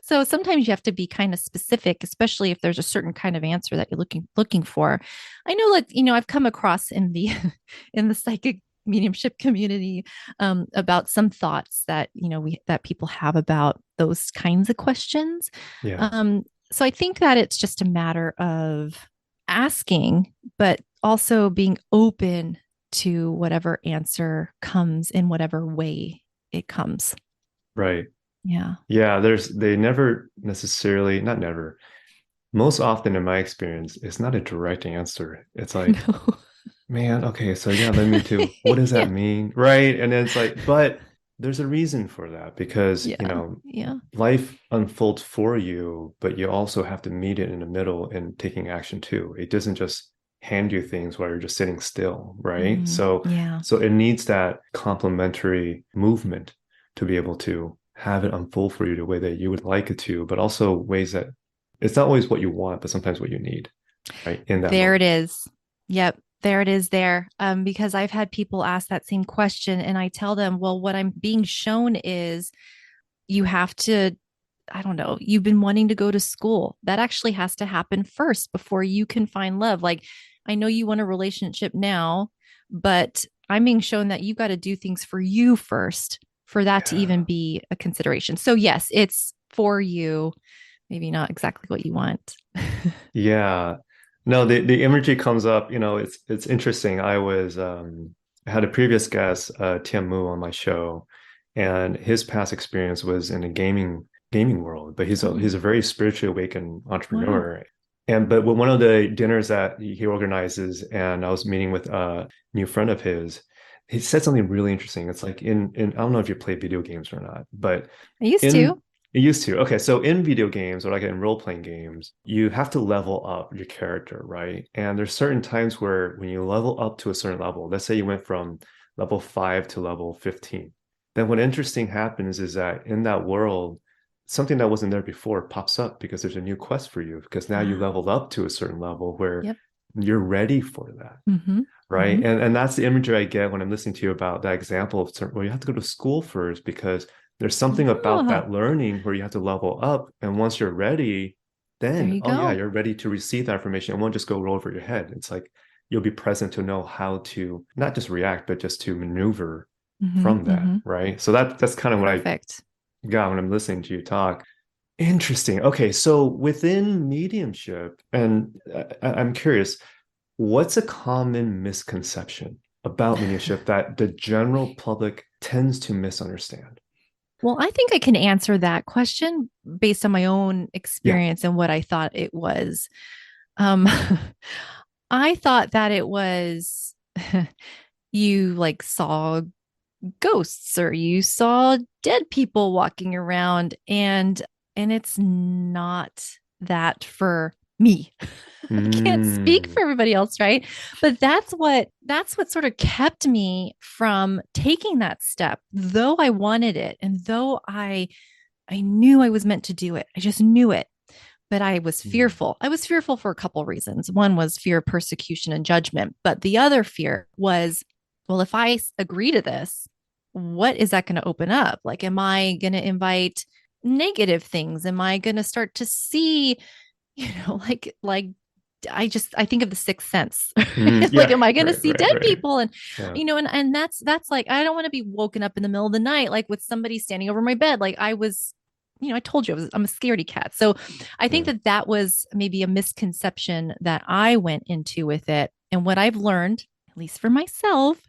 [SPEAKER 1] so sometimes you have to be kind of specific, especially if there's a certain kind of answer that you're looking for. I know, like, I've come across in the in the psychic mediumship community, about some thoughts that that people have about those kinds of questions.
[SPEAKER 2] yeah.
[SPEAKER 1] So I think that it's just a matter of asking, but also being open to whatever answer comes in whatever way it comes.
[SPEAKER 2] Right.
[SPEAKER 1] Yeah.
[SPEAKER 2] Yeah, they never necessarily, not never. Most often in my experience, it's not a direct answer. It's like,
[SPEAKER 1] No.
[SPEAKER 2] man, okay, so yeah, let me too. What does that
[SPEAKER 1] Yeah.
[SPEAKER 2] mean? Right? And then it's like, but there's a reason for that because,
[SPEAKER 1] Yeah. Yeah.
[SPEAKER 2] life unfolds for you, but you also have to meet it in the middle and taking action too. It doesn't just hand you things while you're just sitting still, right?
[SPEAKER 1] Yeah.
[SPEAKER 2] So it needs that complementary movement to be able to have it unfold for you the way that you would like it to, but also ways that it's not always what you want, but sometimes what you need, right? In that
[SPEAKER 1] There it
[SPEAKER 2] moment.
[SPEAKER 1] is. Yep. There it is there. Because I've had people ask that same question and I tell them, well, what I'm being shown is you have to, I don't know, you've been wanting to go to school. That actually has to happen first before you can find love. Like, I know you want a relationship now, but I'm being shown that you got to do things for you first for that to even
[SPEAKER 2] Yeah.
[SPEAKER 1] be a consideration. So, yes, it's for you, maybe not exactly what you want.
[SPEAKER 2] Yeah. No, the imagery comes up, it's interesting. I had a previous guest, Tim Mu on my show, and his past experience was in the gaming world, but
[SPEAKER 1] Oh,
[SPEAKER 2] he's a very spiritually awakened
[SPEAKER 1] wow.
[SPEAKER 2] entrepreneur. But with one of the dinners that he organizes, and I was meeting with a new friend of his, he said something really interesting. It's like in I don't know if you play video games or not, but
[SPEAKER 1] I used to.
[SPEAKER 2] in it used to. Okay, so in video games or like in role-playing games, you have to level up your character, right? And there's certain times where when you level up to a certain level, let's say you went from level 5 to level 15, then what interesting happens is that in that world, something that wasn't there before pops up because there's a new quest for you because now you
[SPEAKER 1] Ah,
[SPEAKER 2] leveled up to a certain level where
[SPEAKER 1] yep.
[SPEAKER 2] you're ready for that,
[SPEAKER 1] Mm-hmm.
[SPEAKER 2] right?
[SPEAKER 1] Mm-hmm.
[SPEAKER 2] And that's the imagery I get when I'm listening to you about that example of certain, well, you have to go to school first because there's something about
[SPEAKER 1] Yeah.
[SPEAKER 2] that learning where you have to level up. And once you're ready,
[SPEAKER 1] There
[SPEAKER 2] then,
[SPEAKER 1] you
[SPEAKER 2] oh yeah,
[SPEAKER 1] go.
[SPEAKER 2] you're ready to receive that information. It won't just go over your head. It's like you'll be present to know how to not just react, but just to maneuver
[SPEAKER 1] Mm-hmm.
[SPEAKER 2] from that,
[SPEAKER 1] Mm-hmm.
[SPEAKER 2] right? So that's kind of what I
[SPEAKER 1] Perfect.
[SPEAKER 2] got when I'm listening to you talk. Interesting. Okay, so within mediumship, and I'm curious, what's a common misconception about mediumship that the general public tends to misunderstand?
[SPEAKER 1] Well, I think I can answer that question based on my own
[SPEAKER 2] Yeah.
[SPEAKER 1] experience and what I thought it was. Um, I thought that it was you like saw ghosts or you saw dead people walking around, and it's not that for me. I can't speak
[SPEAKER 2] Mm,
[SPEAKER 1] for everybody else, right? But that's what sort of kept me from taking that step, though I wanted it and though I knew I was meant to do it. I just knew it, but I was
[SPEAKER 2] mm,
[SPEAKER 1] fearful. I was fearful for a couple of reasons. One was fear of persecution and judgment, but the other fear was, well, if I agree to this, what is that going to open up? Like, am I going to invite negative things? Am I going to start to see, like I think of the sixth sense. Like,
[SPEAKER 2] Yeah,
[SPEAKER 1] am I going to
[SPEAKER 2] right,
[SPEAKER 1] see
[SPEAKER 2] right,
[SPEAKER 1] dead
[SPEAKER 2] right.
[SPEAKER 1] people? And,
[SPEAKER 2] Yeah.
[SPEAKER 1] and that's like, I don't want to be woken up in the middle of the night, like with somebody standing over my bed. Like I was, I told you I'm a scaredy cat. So I think
[SPEAKER 2] Yeah.
[SPEAKER 1] that was maybe a misconception that I went into with it. And what I've learned, at least for myself,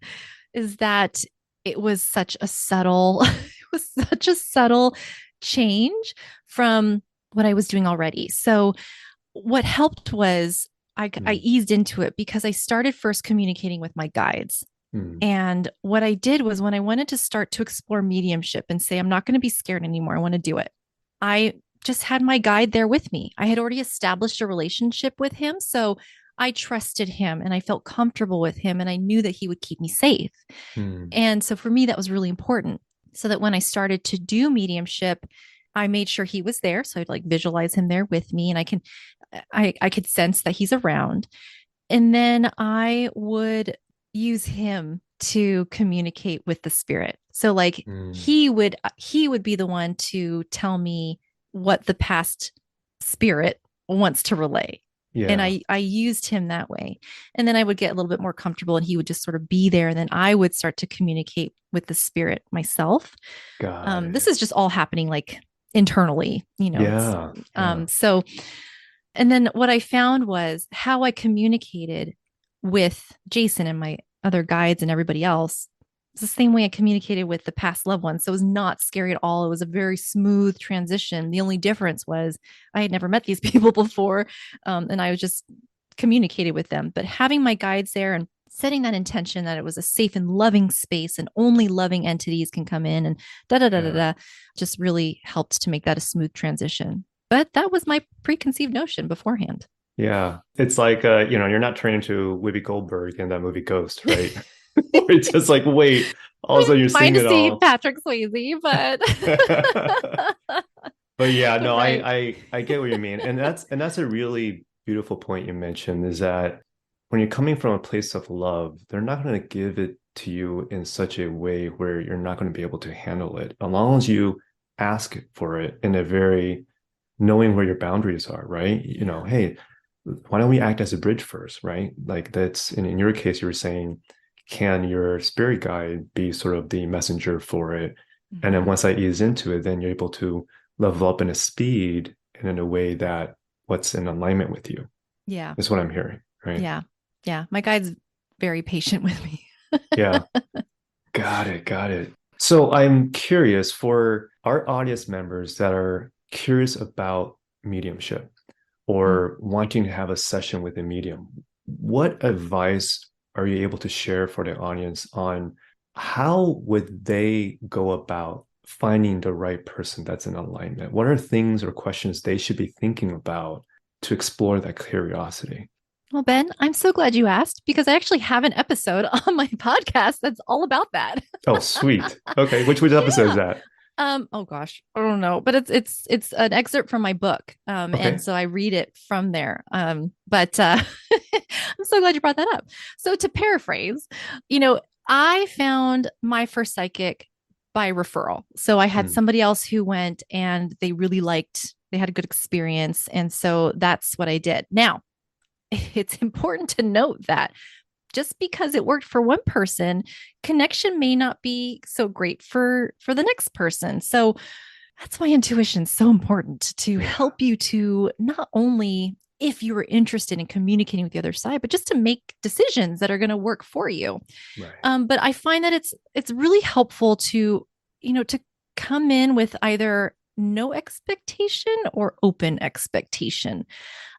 [SPEAKER 1] is that it was such a subtle, it was such a subtle change from what I was doing already. So what helped was I
[SPEAKER 2] Mm,
[SPEAKER 1] eased into it because I started first communicating with my guides.
[SPEAKER 2] mm,
[SPEAKER 1] And what I did was when I wanted to start to explore mediumship and say, I'm not going to be scared anymore, I want to do it, I just had my guide there with me. I had already established a relationship with him. So I trusted him and I felt comfortable with him and I knew that he would keep me safe.
[SPEAKER 2] mm.
[SPEAKER 1] And so for me, that was really important. So that when I started to do mediumship, I made sure he was there. So I'd like visualize him there with me and I could sense that he's around. And then I would use him to communicate with the spirit. So like
[SPEAKER 2] Mm.
[SPEAKER 1] he would be the one to tell me what the past spirit wants to relay. And
[SPEAKER 2] Yeah,
[SPEAKER 1] I used him that way. And then I would get a little bit more comfortable and he would just sort of be there. And then I would start to communicate with the spirit myself.
[SPEAKER 2] got
[SPEAKER 1] This
[SPEAKER 2] it.
[SPEAKER 1] is just all happening like internally, it's
[SPEAKER 2] Yeah, yeah.
[SPEAKER 1] so and then what I found was how I communicated with Jason and my other guides and everybody else. It's the same way I communicated with the past loved ones. So it was not scary at all. It was a very smooth transition. The only difference was I had never met these people before. And I was just communicated with them. But having my guides there and setting that intention that it was a safe and loving space and only loving entities can come in and da da da da
[SPEAKER 2] Yeah.
[SPEAKER 1] da just really helped to make that a smooth transition. But that was my preconceived notion beforehand.
[SPEAKER 2] Yeah. It's like you're not turning into Whoopi Goldberg in that movie Ghost, right? Where it's just like, wait, all of a sudden you're seeing
[SPEAKER 1] Fine to
[SPEAKER 2] it
[SPEAKER 1] see
[SPEAKER 2] all.
[SPEAKER 1] Patrick Swayze, but
[SPEAKER 2] But yeah, no,
[SPEAKER 1] right.
[SPEAKER 2] I get what you mean. And that's a really beautiful point you mentioned is that when you're coming from a place of love, they're not going to give it to you in such a way where you're not going to be able to handle it. As long as you ask for it in a very knowing where your boundaries are, right?
[SPEAKER 1] Yeah.
[SPEAKER 2] Hey, why don't we act as a bridge first, right? Like that's in your case, you were saying, can your spirit guide be sort of the messenger for it? And then
[SPEAKER 1] Mm-hmm.
[SPEAKER 2] once I ease into it, then you're able to level up in a speed and in a way that what's in alignment with you
[SPEAKER 1] Yeah.
[SPEAKER 2] is what I'm hearing, right?
[SPEAKER 1] Yeah. Yeah. My guide's very patient with me.
[SPEAKER 2] Yeah, got it, got it. So I'm curious for our audience members that are curious about mediumship
[SPEAKER 1] Mm.
[SPEAKER 2] or wanting to have a session with a medium, what advice are you able to share for the audience on how would they go about finding the right person that's in alignment? What are things or questions they should be thinking about to explore that curiosity?
[SPEAKER 1] Well, Ben, I'm so glad you asked because I actually have an episode on my podcast that's all about that.
[SPEAKER 2] Oh, sweet. Okay, which episode is
[SPEAKER 1] Yeah.
[SPEAKER 2] that?
[SPEAKER 1] Oh gosh, I don't know, but it's an excerpt from my book. And
[SPEAKER 2] Okay.
[SPEAKER 1] so I read it from there. But I'm so glad you brought that up. So to paraphrase, I found my first psychic by referral. So I had
[SPEAKER 2] Hmm.
[SPEAKER 1] somebody else who went and they had a good experience. And so that's what I did. Now, it's important to note that just because it worked for one person, connection may not be so great for the next person. So that's why intuition's so important to
[SPEAKER 2] Yeah.
[SPEAKER 1] help you to not only if you are interested in communicating with the other side, but just to make decisions that are going to work for you.
[SPEAKER 2] Right.
[SPEAKER 1] But I find that it's really helpful to to come in with either no expectation or open expectation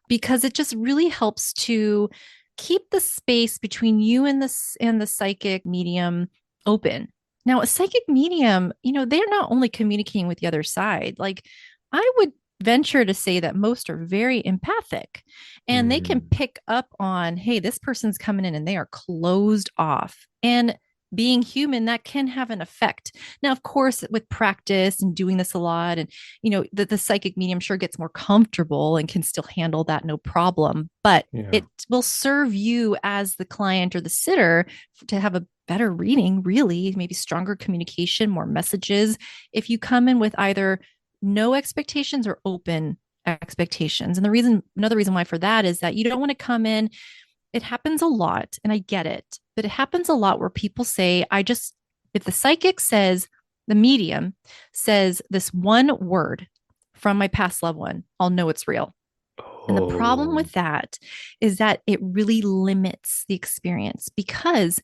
[SPEAKER 1] because it just really helps to keep the space between you and the psychic medium open. Now, a psychic medium, they're not only communicating with the other side. Like I would venture to say that most are very empathic and they can
[SPEAKER 2] Hmm.
[SPEAKER 1] pick up on, hey, this person's coming in and they are closed off. And being human, that can have an effect. Now, of course, with practice and doing this a lot, and the psychic medium sure gets more comfortable and can still handle that no problem. But
[SPEAKER 2] Yeah.
[SPEAKER 1] it will serve you as the client or the sitter to have a better reading, really, maybe stronger communication, more messages. If you come in with either no expectations or open expectations. And another reason why for that is that you don't want to come in. It happens a lot, and I get it, but it happens a lot where people say, if the psychic says, the medium says this one word from my past loved one, I'll know it's real. And the problem
[SPEAKER 2] Oh,
[SPEAKER 1] with that is that it really limits the experience because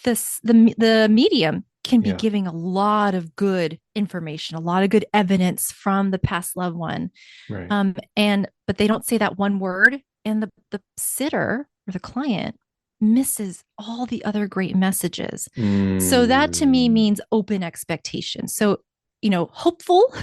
[SPEAKER 1] the medium can be
[SPEAKER 2] yeah.
[SPEAKER 1] giving a lot of good information, a lot of good evidence from the past loved one.
[SPEAKER 2] Right.
[SPEAKER 1] And but they don't say that one word, and the sitter or the client misses all the other great messages. So that to me
[SPEAKER 2] Mm,
[SPEAKER 1] means open expectation. So, hopeful.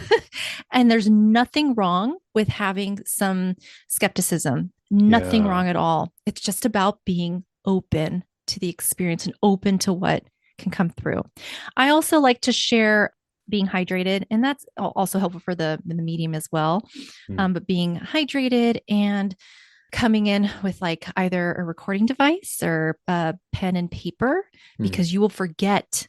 [SPEAKER 1] And there's nothing wrong with having some skepticism, nothing
[SPEAKER 2] yeah.
[SPEAKER 1] wrong at all. It's just about being open to the experience and open to what can come through. I also like to share being hydrated, and that's also helpful for the medium as well.
[SPEAKER 2] Mm,
[SPEAKER 1] But being hydrated and coming in with like either a recording device or a pen and paper,
[SPEAKER 2] mm,
[SPEAKER 1] because you will forget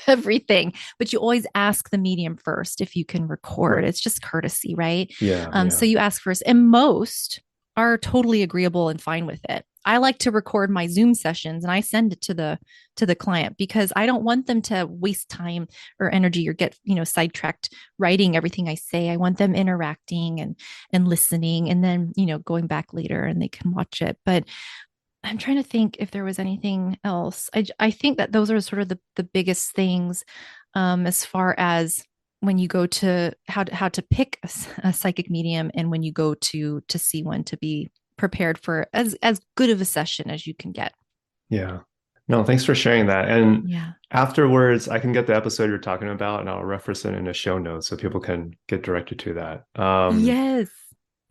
[SPEAKER 1] everything, but you always ask the medium first if you can record.
[SPEAKER 2] right.
[SPEAKER 1] It's just courtesy, right?
[SPEAKER 2] Yeah.
[SPEAKER 1] So
[SPEAKER 2] Yeah.
[SPEAKER 1] you ask first, and most are totally agreeable and fine with it. I like to record my Zoom sessions and I send it to the client because I don't want them to waste time or energy or get, sidetracked writing everything I say. I want them interacting and listening, and then, going back later and they can watch it. But I'm trying to think if there was anything else. I think that those are sort of the biggest things, as far as when you go to how to pick a psychic medium, and when you go to see one, to be prepared for as good of a session as you can get.
[SPEAKER 2] Yeah. No, thanks for sharing that. And
[SPEAKER 1] Yeah.
[SPEAKER 2] afterwards, I can get the episode you're talking about and I'll reference it in a show notes so people can get directed to that.
[SPEAKER 1] Yes.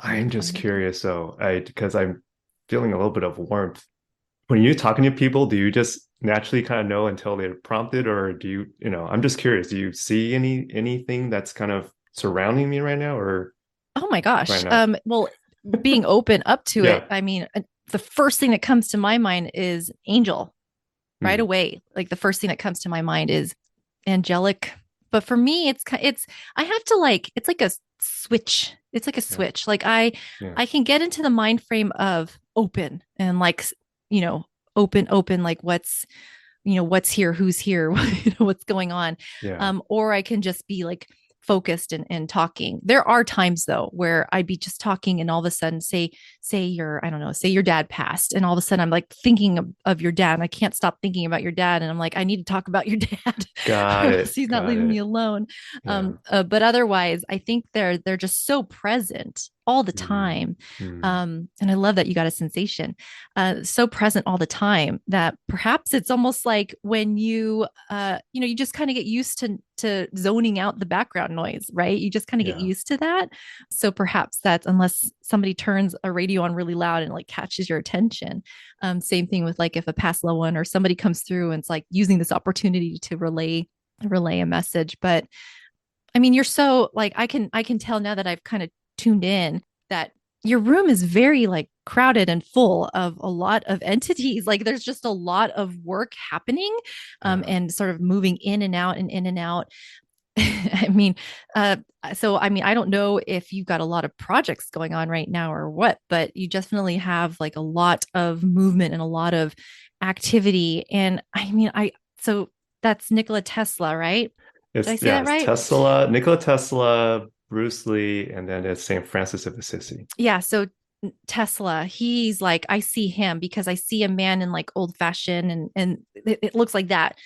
[SPEAKER 1] That'd
[SPEAKER 2] I'm
[SPEAKER 1] be
[SPEAKER 2] just
[SPEAKER 1] fun to do.
[SPEAKER 2] curious though, because I'm feeling a little bit of warmth. When you're talking to people, do you just naturally kind of know until they're prompted, or do I'm just curious, do you see anything that's kind of surrounding me right now, or
[SPEAKER 1] Oh my
[SPEAKER 2] right
[SPEAKER 1] gosh.
[SPEAKER 2] now?
[SPEAKER 1] Well, being open up to it,
[SPEAKER 2] Yeah.
[SPEAKER 1] I mean, the first thing that comes to my mind is angel right
[SPEAKER 2] Mm,
[SPEAKER 1] away. Like the first thing that comes to my mind is angelic. But for me, it's I have to like it's like a switch. It's like a
[SPEAKER 2] yeah.
[SPEAKER 1] switch. Like
[SPEAKER 2] Yeah.
[SPEAKER 1] I can get into the mind frame of open and like, you know open, like what's here, who's here, what's going on.
[SPEAKER 2] Yeah.
[SPEAKER 1] Or I can just be like focused and talking. There are times though where I'd be just talking and all of a sudden say your, I don't know, say your dad passed, and all of a sudden I'm like thinking of your dad and I can't stop thinking about your dad, and I'm like, I need to talk about your dad or
[SPEAKER 2] Got
[SPEAKER 1] else
[SPEAKER 2] it.
[SPEAKER 1] he's not
[SPEAKER 2] Got
[SPEAKER 1] leaving me
[SPEAKER 2] it.
[SPEAKER 1] alone.
[SPEAKER 2] Yeah.
[SPEAKER 1] But otherwise I think they're just so present all the
[SPEAKER 2] Mm,
[SPEAKER 1] time.
[SPEAKER 2] mm,
[SPEAKER 1] And I love that you got a sensation, so present all the time that perhaps it's almost like when you just kind of get used to zoning out the background noise, right? You just kind of get
[SPEAKER 2] yeah.
[SPEAKER 1] used to that. So perhaps that's, unless somebody turns a radio on really loud and like catches your attention. Same thing with like if a past loved one or somebody comes through and it's like using this opportunity to relay a message. But I mean, you're so like, I can tell now that I've kind of tuned in that your room is very like crowded and full of a lot of entities. Like there's just a lot of work happening,
[SPEAKER 2] Yeah.
[SPEAKER 1] and sort of moving in and out and in and out. I mean, uh, so I mean, I don't know if you've got a lot of projects going on right now or what, but you definitely have like a lot of movement and a lot of activity. And I mean, so that's Nikola Tesla, right? Did I say that
[SPEAKER 2] It's
[SPEAKER 1] right?
[SPEAKER 2] Tesla, Nikola Tesla, Bruce Lee, and then it's Saint Francis of Assisi.
[SPEAKER 1] Yeah. So Tesla, he's like, I see him because I see a man in like old fashioned, and it looks like that,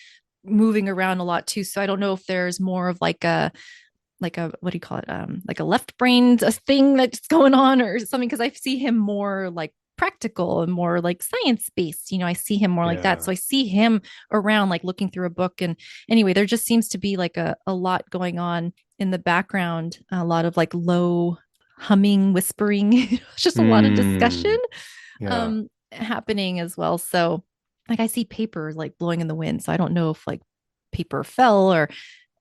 [SPEAKER 1] moving around a lot too. So I don't know if there's more of like a what do you call it, like a left brain a thing that's going on or something, because I see him more like practical and more like science based. I see him more like that, so
[SPEAKER 2] Yeah.
[SPEAKER 1] I see him around like looking through a book. And anyway, there just seems to be like a lot going on in the background, a lot of like low humming, whispering. It's just a lot of discussion
[SPEAKER 2] Mm, yeah.
[SPEAKER 1] happening as well. So like I see paper like blowing in the wind, so I don't know if like paper fell, or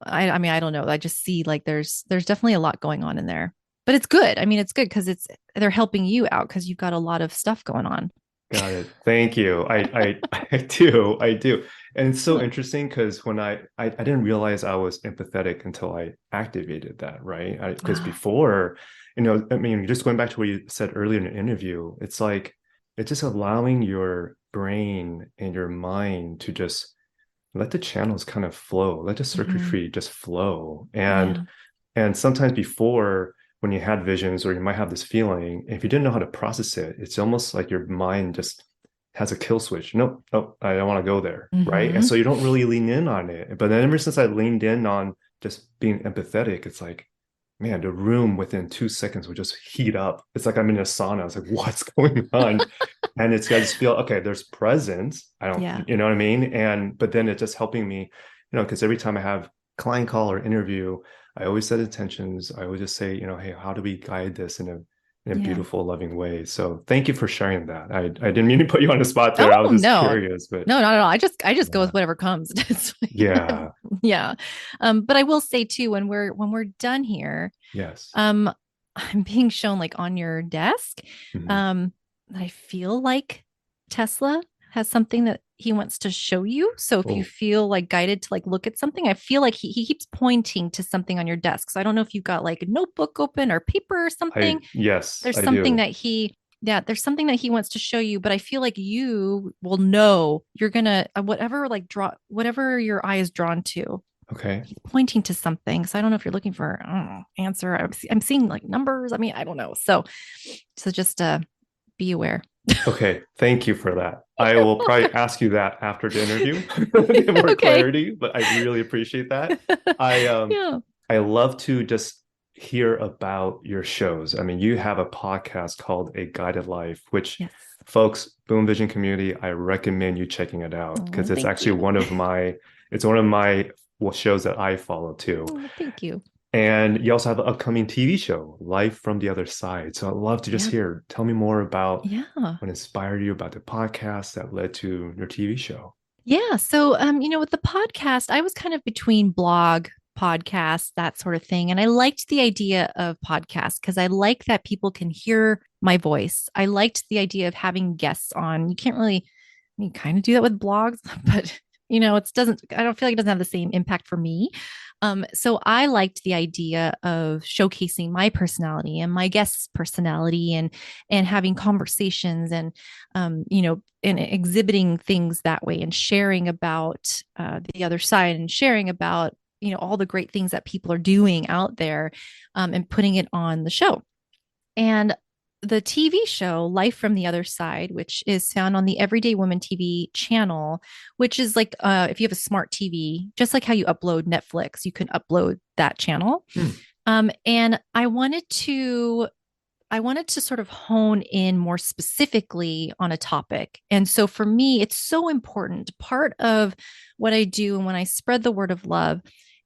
[SPEAKER 1] I mean, I don't know. I just see like there's definitely a lot going on in there. But it's good. I mean, it's good because they're helping you out because you've got a lot of stuff going on.
[SPEAKER 2] Got it. Thank you. I do. I do. And it's so
[SPEAKER 1] Good.
[SPEAKER 2] interesting because when I didn't realize I was empathetic until I activated that, right? Because
[SPEAKER 1] Ah,
[SPEAKER 2] before I mean, just going back to what you said earlier in the interview, it's like it's just allowing your brain and your mind to just let the channels kind of flow, let the
[SPEAKER 1] Hmm.
[SPEAKER 2] circuitry just flow.
[SPEAKER 1] Yeah.
[SPEAKER 2] And sometimes before, when you had visions or you might have this feeling, if you didn't know how to process it, it's almost like your mind just has a kill switch. Nope, nope, I don't want to go there, right? And
[SPEAKER 1] Hmm.
[SPEAKER 2] so you don't really lean in on it. But then ever since I leaned in on just being empathetic, it's like, man, the room within 2 seconds would just heat up. It's like I'm in a sauna. It's like, what's going on? And it's I just feel okay, there's presence. I don't,
[SPEAKER 1] Yeah.
[SPEAKER 2] you know what I mean? And but then it's just helping me, because every time I have client call or interview, I always set intentions. I always just say, hey, how do we guide this in a
[SPEAKER 1] Yeah.
[SPEAKER 2] beautiful, loving way? So thank you for sharing that. I didn't mean to put you on the spot there. I was
[SPEAKER 1] Oh
[SPEAKER 2] just
[SPEAKER 1] no.
[SPEAKER 2] curious, but
[SPEAKER 1] No, not at all. I just go
[SPEAKER 2] yeah,
[SPEAKER 1] with whatever comes. It's
[SPEAKER 2] yeah,
[SPEAKER 1] yeah. But I will say too, when we're done here,
[SPEAKER 2] yes.
[SPEAKER 1] um, I'm being shown like on your desk.
[SPEAKER 2] Mhm.
[SPEAKER 1] Um, I feel like Tesla has something that he wants to show you. So if you
[SPEAKER 2] Oh,
[SPEAKER 1] feel like guided to like look at something, I feel like he keeps pointing to something on your desk. So I don't know if you've got like a notebook open or paper or something.
[SPEAKER 2] yes,
[SPEAKER 1] There's
[SPEAKER 2] I
[SPEAKER 1] something
[SPEAKER 2] do.
[SPEAKER 1] that he yeah, there's something that he wants to show you, but I feel like you will know you're gonna whatever like draw whatever your eye is drawn to.
[SPEAKER 2] Okay.
[SPEAKER 1] He's pointing to something. So I don't know if you're looking for I don't know, answer. I'm seeing like numbers. I mean, I don't know. So just be aware.
[SPEAKER 2] Okay, thank you for that. I will probably ask you that after the interview to get more
[SPEAKER 1] Okay.
[SPEAKER 2] clarity, but I really appreciate that. I
[SPEAKER 1] Yeah.
[SPEAKER 2] I love to just hear about your shows. I mean, you have a podcast called A Guided Life, which
[SPEAKER 1] Yes.
[SPEAKER 2] folks, Boom Vision community, I recommend you checking it out because
[SPEAKER 1] Oh,
[SPEAKER 2] it's
[SPEAKER 1] thank
[SPEAKER 2] actually
[SPEAKER 1] you.
[SPEAKER 2] one of my shows that I follow too.
[SPEAKER 1] Oh, thank you.
[SPEAKER 2] And you also have an upcoming TV show, Life from the Other Side. So I'd love to just
[SPEAKER 1] Yeah.
[SPEAKER 2] hear, tell me more about
[SPEAKER 1] Yeah.
[SPEAKER 2] what inspired you about the podcast that led to your TV show.
[SPEAKER 1] Yeah. So, with the podcast, I was kind of between blog, podcast, that sort of thing. And I liked the idea of podcasts because I like that people can hear my voice. I liked the idea of having guests on. You can't really, I mean, kind of do that with blogs, but I don't feel like it doesn't have the same impact for me. So I liked the idea of showcasing my personality and my guest's personality and having conversations and exhibiting things that way and sharing about the other side and sharing about all the great things that people are doing out there and putting it on the show. And the TV show Life from the Other Side, which is found on the Everyday Woman TV channel, which is like if you have a smart TV, just like how you upload Netflix, you can upload that channel.
[SPEAKER 2] Hmm.
[SPEAKER 1] And I wanted to sort of hone in more specifically on a topic. And so for me, it's so important. Part of what I do and when I spread the word of love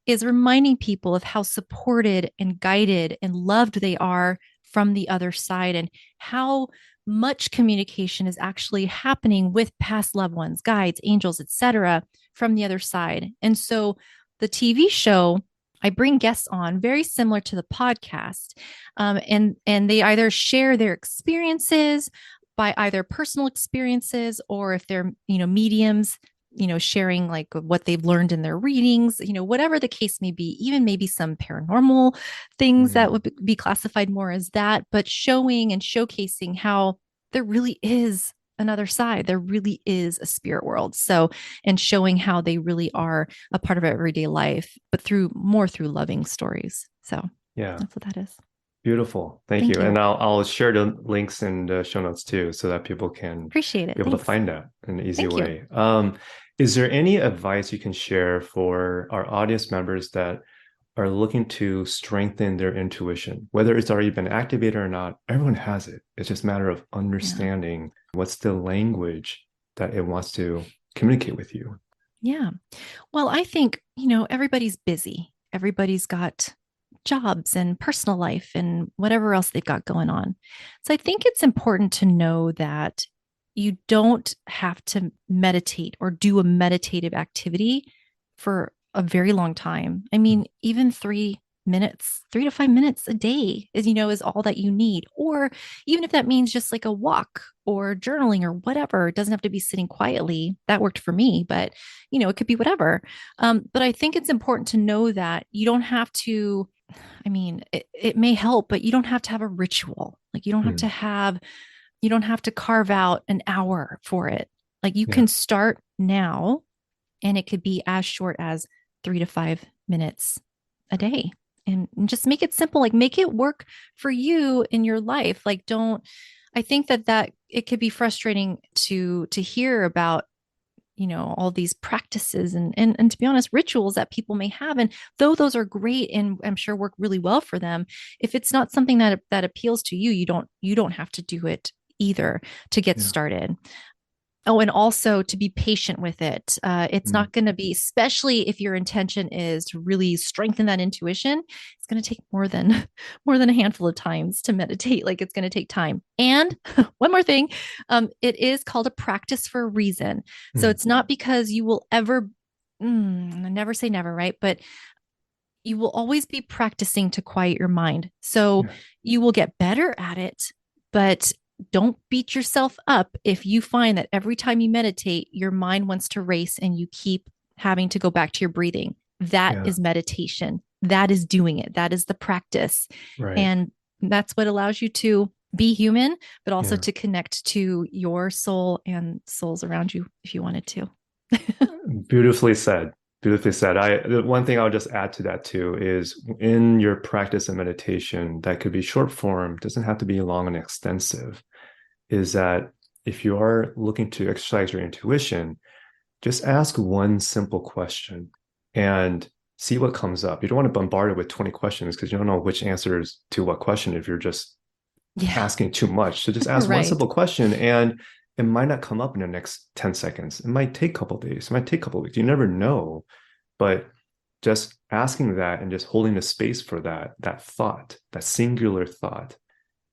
[SPEAKER 1] is reminding people of how supported and guided and loved they are from the other side and how much communication is actually happening with past loved ones, guides, angels, etc., from the other side. And so the TV show, I bring guests on very similar to the podcast, and they either share their experiences by either personal experiences or if they're mediums, sharing like what they've learned in their readings, whatever the case may be, even maybe some paranormal things that
[SPEAKER 2] Hmm.
[SPEAKER 1] would be classified more as that, but showing and showcasing how there really is another side. There really is a spirit world. So, and showing how they really are a part of everyday life, but through loving stories. So
[SPEAKER 2] Yeah.
[SPEAKER 1] that's what that is.
[SPEAKER 2] Beautiful. Thank
[SPEAKER 1] Thank
[SPEAKER 2] you.
[SPEAKER 1] you.
[SPEAKER 2] And I'll share the links in the show notes too, so that people can
[SPEAKER 1] Appreciate it.
[SPEAKER 2] be able to
[SPEAKER 1] Thanks.
[SPEAKER 2] find that in an easy
[SPEAKER 1] Thank you.
[SPEAKER 2] way. Is there any advice you can share for our audience members that are looking to strengthen their intuition, whether it's already been activated or not? Everyone has it. It's just a matter of
[SPEAKER 1] Yeah.
[SPEAKER 2] understanding what's the language that it wants to communicate with you.
[SPEAKER 1] Yeah. Well, I think, everybody's busy. Everybody's got jobs and personal life and whatever else they've got going on. So I think it's important to know that you don't have to meditate or do a meditative activity for a very long time. I mean, even 3 minutes, 3 to 5 minutes a day is all that you need. Or even if that means just like a walk or journaling or whatever, it doesn't have to be sitting quietly. That worked for me, but it could be whatever. But I think it's important to know that you don't have to I mean, it may help, but you don't have to have a ritual. Like
[SPEAKER 2] Hmm.
[SPEAKER 1] you don't have to carve out an hour for it. Like you
[SPEAKER 2] Yeah.
[SPEAKER 1] can start now, and it could be as short as 3 to 5 minutes a day. And just make it simple, like make it work for you in your life. Like don't I think that it could be frustrating to hear about, all these practices and to be honest, rituals that people may have. And though those are great and I'm sure work really well for them, if it's not something that appeals to you, you don't have to do it either to get
[SPEAKER 2] Yeah.
[SPEAKER 1] started. Oh, and also to be patient with it. It's
[SPEAKER 2] Mm.
[SPEAKER 1] not going to be, especially if your intention is to really strengthen that intuition. It's going to take more than more than a handful of times to meditate. Like it's going to take time. And one more thing, it is called a practice for a reason. So
[SPEAKER 2] Mm.
[SPEAKER 1] it's not because you will ever, never say never, right? But you will always be practicing to quiet your mind. So
[SPEAKER 2] Yeah.
[SPEAKER 1] you will get better at it, but don't beat yourself up if you find that every time you meditate, your mind wants to race and you keep having to go back to your breathing. That
[SPEAKER 2] Yeah.
[SPEAKER 1] is meditation. That is doing it. That is the practice.
[SPEAKER 2] Right.
[SPEAKER 1] And that's what allows you to be human, but also
[SPEAKER 2] Yeah.
[SPEAKER 1] to connect to your soul and souls around you if you wanted to.
[SPEAKER 2] Beautifully said. Beautifully said. The one thing I'll just add to that too is in your practice of meditation, that could be short form, doesn't have to be long and extensive, is that if you are looking to exercise your intuition, just ask one simple question and see what comes up. You don't want to bombard it with 20 questions because you don't know which answers to what question if you're just
[SPEAKER 1] Yeah,
[SPEAKER 2] asking too much. So just ask one
[SPEAKER 1] right.
[SPEAKER 2] simple question and it might not come up in the next 10 seconds. It might take a couple days. It might take a couple weeks. You never know. But just asking that and just holding the space for that thought, that singular thought,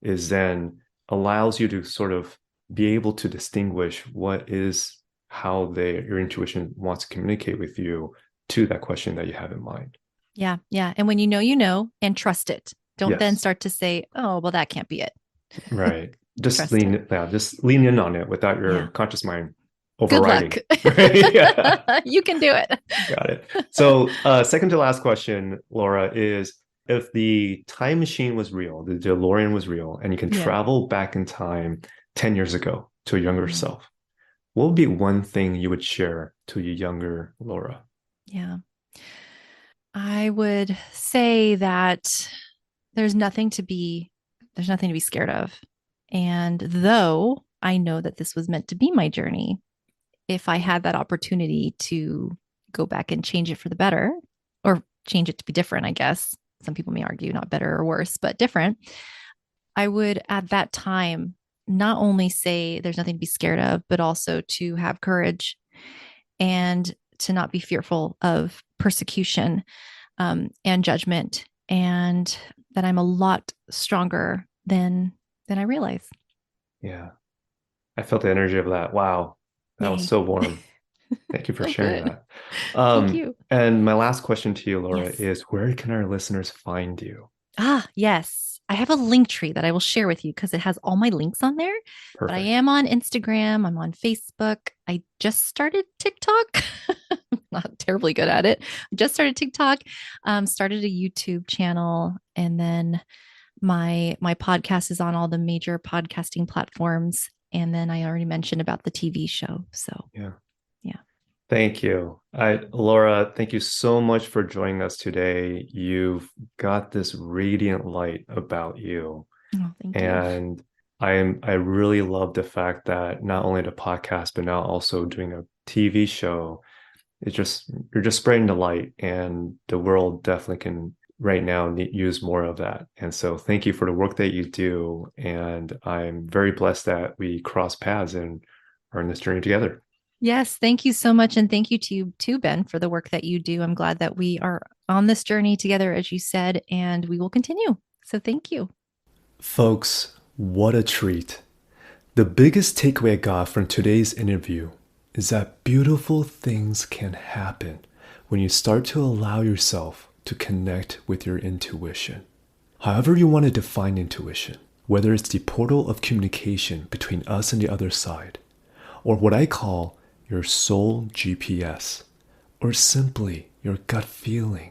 [SPEAKER 2] is then allows you to sort of be able to distinguish what is how your intuition wants to communicate with you to that question that you have in mind.
[SPEAKER 1] Yeah, yeah. And when you know, and trust it. Don't then
[SPEAKER 2] Yes.
[SPEAKER 1] start to say, oh, well, that can't be it.
[SPEAKER 2] Right. Just
[SPEAKER 1] Trust it.
[SPEAKER 2] just lean in on it without
[SPEAKER 1] Yeah.
[SPEAKER 2] your conscious mind
[SPEAKER 1] Good luck.
[SPEAKER 2] overriding. Right. Yeah.
[SPEAKER 1] You can do it.
[SPEAKER 2] Got it. So, second to last question, Laura, is if the time machine was real, the DeLorean was real, and you can
[SPEAKER 1] Yeah.
[SPEAKER 2] travel back in time 10 years ago to a younger
[SPEAKER 1] Mm,
[SPEAKER 2] self, what would be one thing you would share to your younger Laura?
[SPEAKER 1] yeah. I would say that there's nothing to be there's nothing to be scared of. And though I know that this was meant to be my journey, if I had that opportunity to go back and change it for the better or change it to be different, I guess. Some people may argue not better or worse, but different. I would at that time not only say there's nothing to be scared of, but also to have courage and to not be fearful of persecution and judgment, and that I'm a lot stronger than I realize.
[SPEAKER 2] Yeah, I felt the energy of that. Wow, that was
[SPEAKER 1] Yay.
[SPEAKER 2] so warm. Thank you for
[SPEAKER 1] Oh,
[SPEAKER 2] sharing
[SPEAKER 1] good.
[SPEAKER 2] that.
[SPEAKER 1] Thank you.
[SPEAKER 2] And my last question to you, Laura,
[SPEAKER 1] Yes.
[SPEAKER 2] is where can our listeners find you?
[SPEAKER 1] Ah, yes. I have a link tree that I will share with you because it has all my links on there. But I
[SPEAKER 2] Perfect.
[SPEAKER 1] am on Instagram. I'm on Facebook. I just started TikTok. Not terribly good at it. I just started TikTok. Started a YouTube channel, and then my podcast is on all the major podcasting platforms. And then I already mentioned about the TV show. So
[SPEAKER 2] Yeah.
[SPEAKER 1] yeah.
[SPEAKER 2] Thank you. Laura, thank you so much for joining us today. You've got this radiant light about you.
[SPEAKER 1] Oh, thank you.
[SPEAKER 2] And I really love the fact that not only the podcast, but now also doing a TV show, you're just spreading the light and the world definitely can right now use more of that. And so thank you for the work that you do. And I'm very blessed that we cross paths and are in this journey together.
[SPEAKER 1] Yes, thank you so much. And thank you to you too, Ben, for the work that you do. I'm glad that we are on this journey together, as you said, and we will continue. So thank you.
[SPEAKER 2] Folks, what a treat. The biggest takeaway I got from today's interview is that beautiful things can happen when you start to allow yourself to connect with your intuition. However, you want to define intuition, whether it's the portal of communication between us and the other side, or what I call your soul GPS, or simply your gut feeling,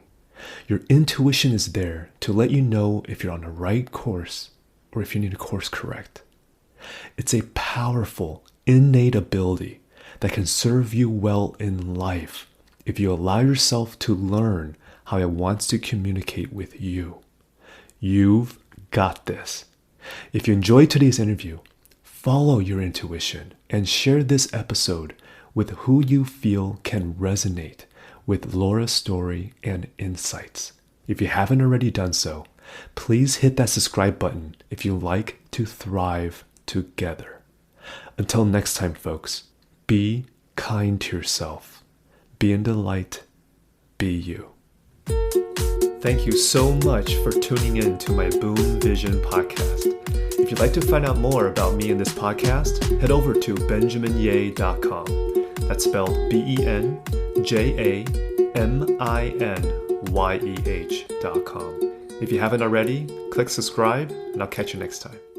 [SPEAKER 2] Your intuition is there to let you know if you're on the right course or if you need to course correct. It's a powerful, innate ability that can serve you well in life if you allow yourself to learn how it wants to communicate with you. You've got this. If you enjoyed today's interview, follow your intuition and share this episode with who you feel can resonate with Laura's story and insights. If you haven't already done so, please hit that subscribe button if you like to thrive together. Until next time, folks, be kind to yourself. Be in the light. Be you. Thank you so much for tuning in to my Boom Vision podcast. If you'd like to find out more about me and this podcast, head over to benjaminyeh.com. That's spelled BenjaminYeh.com. If you haven't already, click subscribe, and I'll catch you next time.